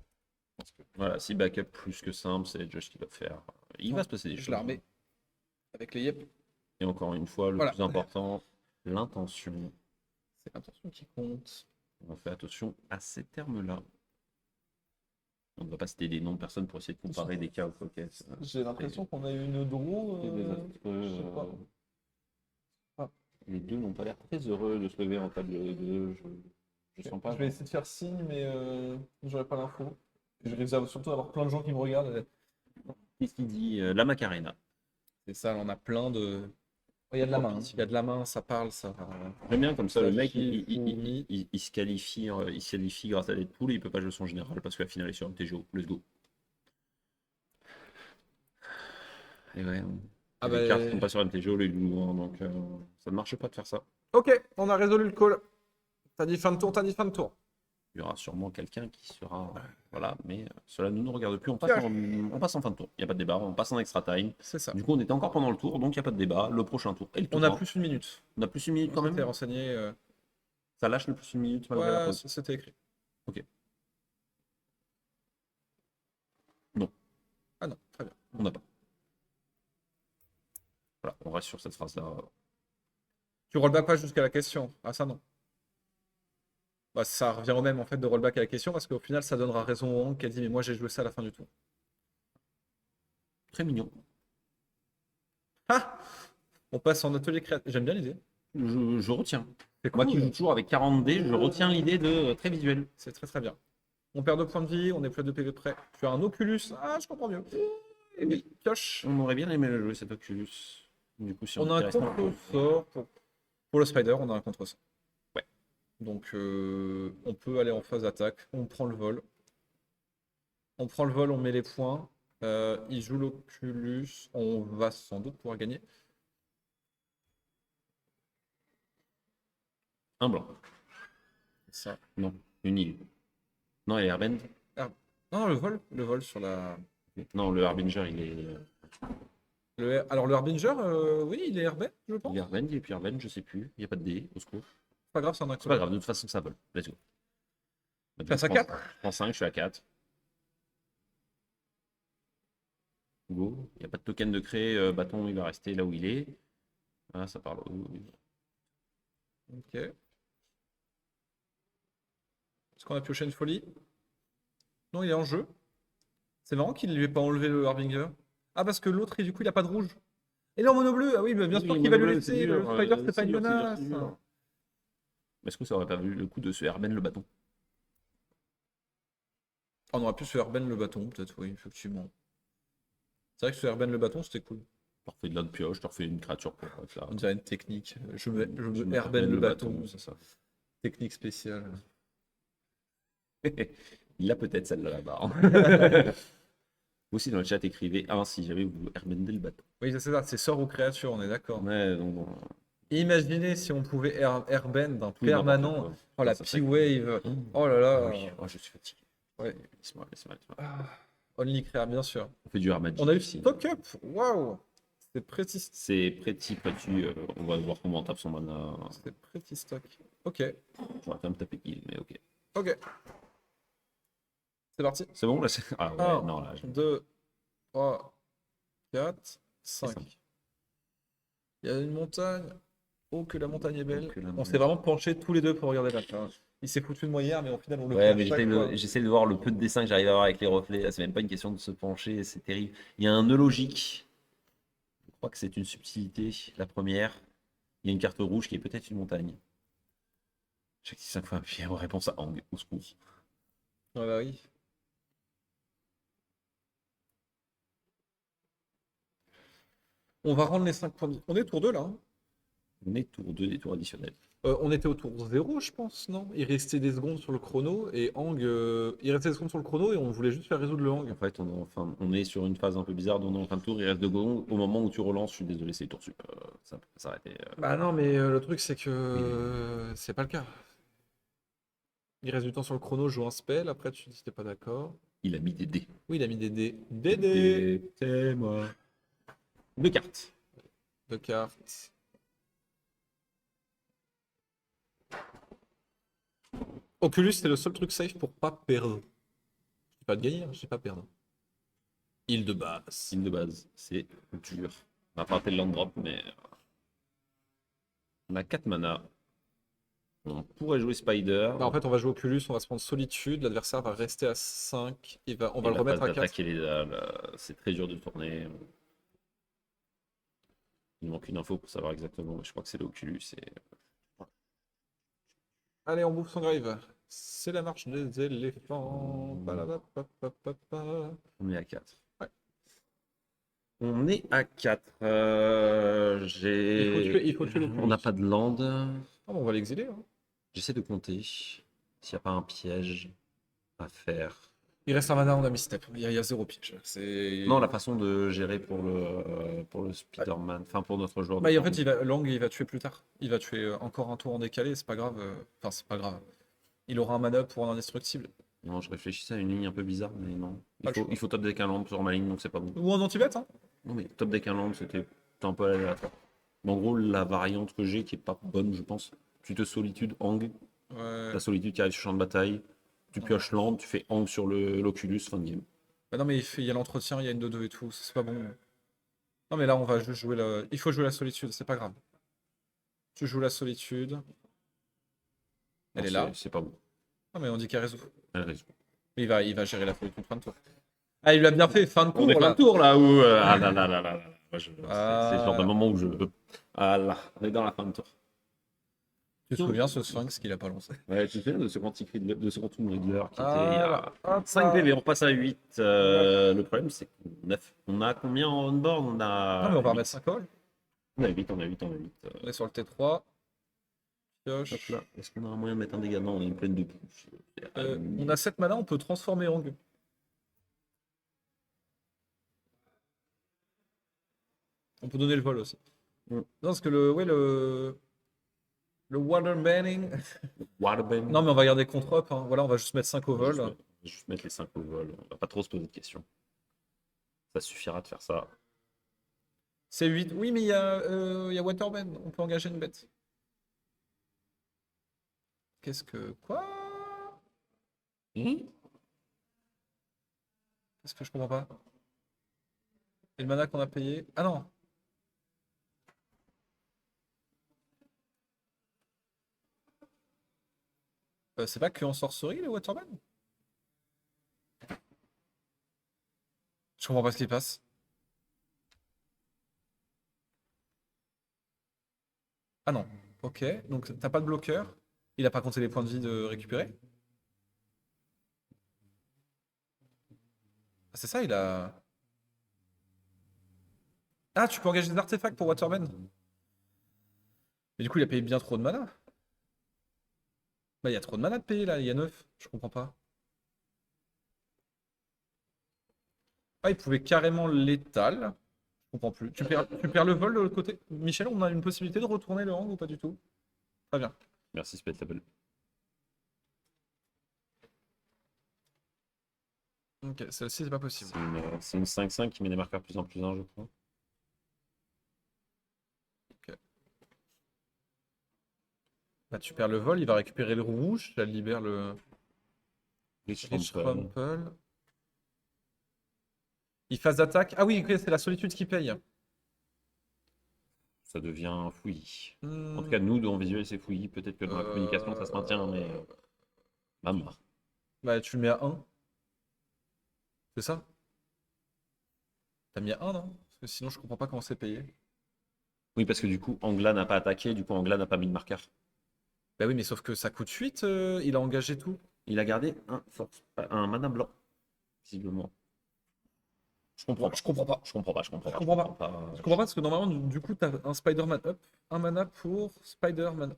Parce que Voilà, si backup plus que simple, c'est Josh qui doit faire. Il va se passer des je choses. la remets avec les yep. Et encore une fois, le Voilà. plus important, l'intention. C'est l'intention qui compte. On fait attention à ces termes-là. On ne va pas citer des noms de personnes pour essayer de comparer des cas au pocket. J'ai l'impression qu'on a eu une draw. C'est désastreux. je sais pas. Les deux n'ont pas l'air très heureux de se lever en table 2. Je sens pas. Je vais essayer de faire signe, mais j'aurai pas l'info. Je risque surtout d'avoir plein de gens qui me regardent. Qu'est-ce qu'il dit la Macarena. C'est ça, on a plein de. Il y a de la main. Il y a de la main, ça parle, ça. J'aime bien comme ça, le mec, Flashy, il se qualifie, grâce à Deadpool et il peut pas jouer son général parce que la finale est sur MTGO. Let's go. Et ouais, Ah les bah, cartes qui sont pas sur MTGO, les loups, hein, donc ça ne marche pas de faire ça. Ok, on a résolu le call. T'as dit fin de tour, t'as dit fin de tour. Il y aura sûrement quelqu'un qui sera. Voilà, mais cela ne nous regarde plus. On passe en fin de tour. Il n'y a pas de débat, on passe en extra time. C'est ça. Du coup, on était encore pendant le tour, donc il n'y a pas de débat. Le prochain tour et le tour On a 1. plus une minute. On a plus une minute quand On s'était même. renseigné. Ça lâche le plus une minute malgré la Ouais, pause. c'était écrit. Ok. Non, Ah non, très bien. on n'a pas. Voilà, on reste sur cette phrase-là. Tu rollback pas jusqu'à la question. Ah ça non. Bah, ça revient au même en fait de rollback à la question parce qu'au final ça donnera raison au Hank qui a dit mais moi j'ai joué ça à la fin du tour. Très mignon. Ah, on passe en atelier créatif. J'aime bien l'idée. Je retiens. C'est Moi qui cool. joue toujours avec 40 dés, je retiens l'idée de très visuel. C'est très très bien. On perd 2 points de vie, on est plus à 2 PV près. Tu as un Oculus. Ah, je comprends mieux. Et oui, pioche. On aurait bien aimé le jouer cet Oculus. Du coup, si On a un reste contre-sort. Pour le Spider, on a un contre-sort. Ouais. Donc on peut aller en phase attaque. On prend le vol. On prend le vol, on met les points. Il joue l'Oculus. On va sans doute pouvoir gagner. Un blanc. Ça. Non, une île. Non, elle est Airbend. Ah, non, le vol sur la. Non, le Harbinger, il est, Alors, le Harbinger, oui, il est airbag, je il pense. est Airbend, il est plus Airbend, je sais plus. Il n'y a pas de dé, au secours. C'est pas grave, c'est un C'est pas inconnu. grave, de toute façon, ça vole. Let's go. Bah, du coup, Passe à 4. je prends 5, je suis à 4. Go. Il n'y a pas de token de créer. Bâton, il va rester là où il est. Ah, ça parle. Ok. Est-ce qu'on a pioché une folie? Non, il est en jeu. C'est marrant qu'il lui ait pas enlevé le Harbinger. Ah, parce que l'autre, du coup, il a pas de rouge. Et là, en mono bleu. Ah oui, bah, bien sûr Oui, qu'il va mono lui bleu, c'est laisser. Le dur. Spider, c'est pas C'est une dur, c'est dur, menace. c'est dur. Mais est-ce que ça aurait pas vu le coup de se Airbend le bâton? On aurait pu se Herben le bâton, peut-être, oui, effectivement. C'est vrai que se Herben le bâton, c'était cool. Je te refais de l'autre pioche, je te refais une créature pour être là. On dirait une technique. Je Je me me Herben Airbend le bâton. c'est ça. Technique spéciale. Il a peut-être celle-là là-bas. Vous aussi dans le chat écrivez ah si jamais vous Airbendez le bâton. Oui, c'est ça, c'est sort ou créature, on est d'accord. Ouais, donc bon, Imaginez si on pouvait airbend d'un tout et n'importe permanent. quoi. Oh, la Ça serait P-Wave. cool. Oh là Ah là. oui, oh, je suis fatigué. Ouais. Laisse-moi, laisse-moi, laisse-moi. Ah, Only Créa, bien sûr. On fait du art On a eu magic aussi. Stock Up. Waouh. C'est pretty, C'est précis. On va voir comment on tape son mana. c'est pretty stock. Ok. J'aurais quand même tapé kill, mais ok. Ok. C'est parti. C'est bon là ah ouais, 1, non là. 2, 3, 4, C'est 5. simple. Il y a une montagne. Oh, que la montagne est belle. Que la On s'est montagne. vraiment penchés tous les deux pour regarder la carte. Il s'est foutu de moi hier, mais au final, on le fait Ouais, à mais chaque fois. j'essaie de voir le peu de dessin que j'arrive à avoir avec les reflets. Là, c'est même pas une question de se pencher, c'est terrible. Il y a un nœud logique. Je crois que c'est une subtilité, la première. Il y a une carte rouge qui est peut-être une montagne. J'active 5 fois, puis réponse à Hang, au secours. Ouais, bah oui. On va rendre les 5 points. On est tour 2 là, hein. On est tour 2 des tours additionnels. On était au tour 0, je pense, non? Il restait des secondes sur le chrono et Hang. Il restait des secondes sur le chrono et on voulait juste faire résoudre le Hang. En fait, on est sur une phase un peu bizarre, on est en fin de tour, il reste 2 secondes. Au moment où tu relances, je suis désolé, c'est tour sup. Ça peut s'arrêter. Bah non, mais le truc c'est que c'est pas le cas. Il reste du temps sur le chrono, joue un spell, après tu dis que t'es pas d'accord. Il a mis des dés. Oui, il a mis des dés. Des dés! C'est moi. 2 cartes. Deux cartes. Oculus, c'est le seul truc safe pour pas perdre. Je dis pas de gagner, hein, je dis pas perdre. Île de base. Signe de base, c'est dur. On a pas raté le land drop, mais on a 4 mana. On pourrait jouer Spider. Bah, en fait, on va jouer Oculus, on va se prendre Solitude, l'adversaire va rester à 5, on va Et le la remettre phase à 4. d'attaque, elle est là. C'est très dur de tourner. Il manque une info pour savoir exactement, mais je crois que c'est l'Oculus. Allez, on bouffe son grave. C'est la marche des éléphants. Palabapapapapa. On est à 4. Ouais. On est à 4. Il faut tuer l'Oculus. On n'a pas de land. Ah, bon, on va l'exiler, hein. J'essaie de compter s'il n'y a pas un piège à faire. Il reste un mana, on a mis step. Il y a zéro piège. Non, la façon de gérer pour le Spider-Man, enfin pour notre joueur. Bah, en fait, Lang, il va tuer plus tard. Il va tuer encore un tour en décalé, c'est pas grave. Enfin, c'est pas grave. Il aura un mana pour un indestructible. Non, je réfléchissais à une ligne un peu bizarre, mais non. Pas le choix. Il faut top deck un land sur ma ligne, donc c'est pas bon. Ou en anti-bet, hein. Non, mais top deck un land, c'était un peu aléatoire. Mais en gros, la variante que j'ai, qui est pas bonne, je pense, tu te solitude Hang, Ouais. la solitude qui arrive sur le champ de bataille, tu pioches land, tu fais Hang sur l'Oculus, fin de game. Bah non, mais il y a l'entretien, il y a une 2-2 et tout. C'est pas bon. Non, mais là, on va juste jouer la. Il faut jouer la solitude, c'est pas grave. Tu joues la solitude. Elle Non, est là. C'est pas bon. Non, mais on dit qu'elle résout. Elle résout. Mais il va gérer la solitude fin de tour. Ah, il l'a bien fait, fin de On est cours fin là. de tour là où. Ah là là là là là. Moi, c'est le genre de Ah. moment où je. Ah là, on est dans la fin de tour. Tu te souviens ce Sphinx qu'il a pas lancé? Ouais, tu te souviens de ce Quantum Riddler qui était il y Ah, a hop 5 là. PV, on passe à 8. Le problème, c'est qu'on a, on a combien en on-board? On a. Non, mais on va 8. remettre 5 calls. On a 8, on a 8, on a 8. On est sur le T3. Hop Pioche. là. Est-ce qu'on a un moyen de mettre un dégât? Non, on est une pleine de pouces. On a 7 mana, on peut transformer Hang. On peut donner le vol aussi. Mm. Non, parce que le waterbanning. Warband. Non, mais on va garder contre up, hein. Voilà, on va juste mettre 5 au On va vol. juste mettre les 5 au vol. On va pas trop se poser de questions. Ça suffira de faire ça. C'est 8. Oui, mais il y a waterbend. On peut engager une bête. Qu'est-ce que. Quoi? Hmm. Qu'est-ce que je comprends pas? Et le mana qu'on a payé. Ah non! C'est pas que en sorcerie, les waterbend? Je comprends pas ce qui passe. Ah non. Ok. Donc t'as pas de bloqueur. Il a pas compté les points de vie de récupérer. Ah, c'est ça, il a. Ah, tu peux engager des artefacts pour waterbend. Mais du coup, il a payé bien trop de mana. Bah, il y a trop de mana de payer là, il y a 9. Je comprends pas. Ah, il pouvait carrément l'étal. Je comprends plus. Tu perds le vol de l'autre côté. Michel, on a une possibilité de retourner le hang ou pas du tout? Très bien. Merci, Spectable. Ok, celle-ci, c'est pas possible. C'est une 5-5 qui met des marqueurs plus en plus 1, je crois. Bah, tu perds le vol, il va récupérer le rouge, ça libère le Rich Rich Rumple. Rumple. Il phase d'attaque. Ah oui, ok, c'est la solitude qui paye. Ça devient fouillis. En tout Hmm, cas, nous, dans visuel, c'est fouillis. Peut-être que dans la communication, ça se maintient, mais. euh, Maman. Bah, tu le mets à 1. C'est ça? T'as mis à 1, non? Parce que sinon, je comprends pas comment c'est payé. Oui, parce que du coup, Angla n'a pas attaqué, du coup, Angla n'a pas mis de marqueur. Bah oui, mais sauf que ça coûte 8, il a engagé tout. Il a gardé un mana blanc, visiblement. Je comprends pas. Je comprends pas. Je comprends pas, je comprends Je pas, je comprends comprends pas. pas. Je comprends pas parce que normalement, du coup, t'as un Spider-Man up, un mana pour Spider-Man up.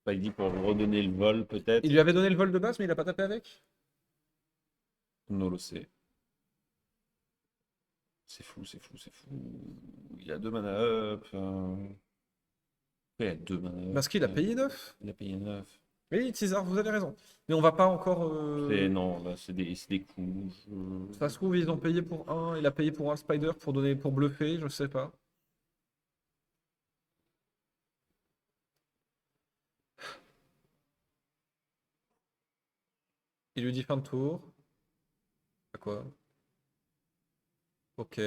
Pas dit pour redonner le vol, peut-être. Il lui avait donné le vol de base, mais il a pas tapé avec? Non, le sait. C'est fou, c'est fou, c'est fou. Il a 2 mana up. Il a 2 mana up. Parce qu'il a payé 9. Il a payé 9. Oui, César, vous avez raison. Mais on va pas encore. Non, là, c'est des coups. Ça se trouve, ils ont payé pour un, il a payé pour un Spider pour donner, pour bluffer, je sais pas. Il lui dit fin de tour. À quoi? Ok.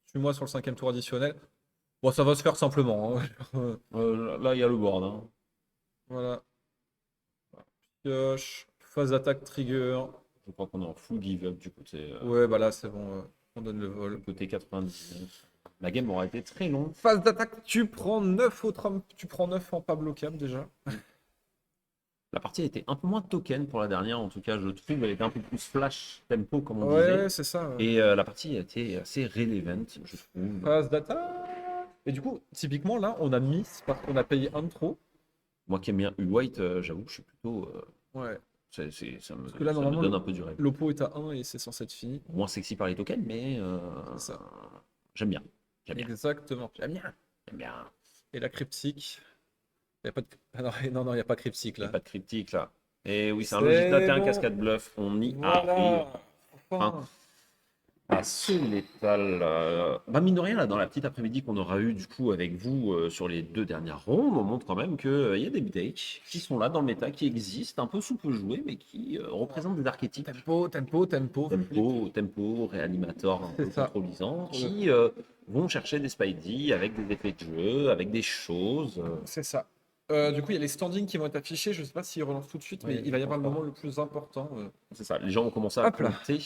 Suis-moi sur le 5e tour additionnel. Bon, ça va se faire simplement, hein. Là, il y a le board, hein. Voilà. Pioche. Phase d'attaque trigger. Je crois qu'on est en full give up du côté, Ouais, bah là, c'est bon. On donne le du vol. côté 99. La game aura été très longue. Phase d'attaque, tu prends 9 au Trump. Tu prends 9 en pas bloquable déjà. La partie a été un peu moins token pour la dernière, en tout cas, je trouve. Elle était un peu plus flash tempo, comme on disait. Ouais, c'est ça. Et la partie a été assez relevant, je trouve. Phase d'attaque. Et du coup, typiquement, là, on a miss parce qu'on a payé un de trop. Moi qui aime bien White, j'avoue que je suis plutôt. Ouais. Ça me, Parce que là, ça me normalement, donne un peu du rêve. l'oppo est à 1 et c'est censé être fini. Moins sexy par les tokens, mais C'est ça. j'aime bien. J'aime bien. Exactement. J'aime bien. J'aime bien. Et la cryptique. Y a pas de... Ah non, non, non, il n'y a pas cryptique Il n'y a là. pas de cryptique là. Et oui, c'est un C'est Logitech et un bon. cascade bluff. On y arrive. Voilà. Enfin, Enfin. à ce létal. Bah mine de rien, là, dans la petite après-midi qu'on aura eu du coup avec vous sur les 2 dernières rondes, on montre quand même qu'il y a des decks qui sont là dans le méta, qui existent, un peu sous peu joués, mais qui représentent des archétypes. Tempo, tempo, tempo. Tempo, réanimateur un peu C'est ça. contrôlisant, qui vont chercher des Spidey avec des effets de jeu, avec des choses. C'est ça. Du coup, il y a les standings qui vont être affichés. Je ne sais pas s'ils relancent tout de suite, mais Oui, il va y je avoir le pense pas. moment le plus important. C'est ça, les gens vont commencer à Hop là. compter.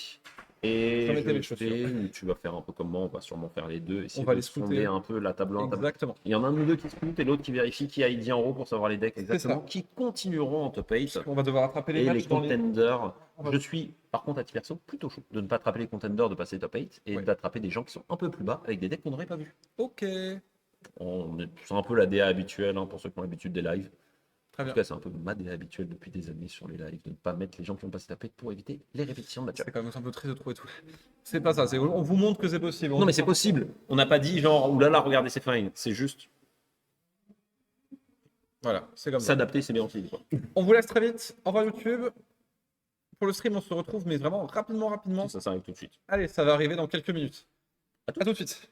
Et Je remettais je les chaussures. fais, ou tu vas faire un peu comme moi, on va sûrement faire les deux, essayer va de les sonder scouter. un peu la table 1, table. Exactement. Il y en a un ou deux qui scoutent et l'autre qui vérifie qui a ID en haut pour savoir les decks exactement, ça. qui continueront en top 8. On va devoir attraper les Et les matchs dans les. contenders, On va- je suis par contre à titre perso plutôt chaud de ne pas attraper les contenders, de passer top 8 et Ouais. d'attraper des gens qui sont un peu plus bas avec des decks qu'on n'aurait pas vus. Ok. C'est un peu la DA habituelle hein, pour ceux qui ont l'habitude des lives. Très En bien. tout cas, c'est un peu ma déhabituelle habituelle depuis des années sur les lives de ne pas mettre les gens qui ont passé la tapette pour éviter les répétitions de la C'est chat. quand même un peu triste de trouver tout. C'est pas ça, on vous montre que c'est possible. Non, mais c'est possible. On n'a pas dit genre, oulala, regardez, c'est fine. C'est juste Voilà, c'est comme ça. s'adapter, c'est bien aussi. Quoi. On vous laisse très vite. Au revoir YouTube. Pour le stream, on se retrouve, mais vraiment rapidement. Ça arrive tout de suite. Allez, ça va arriver dans quelques minutes. À tout À tout de suite.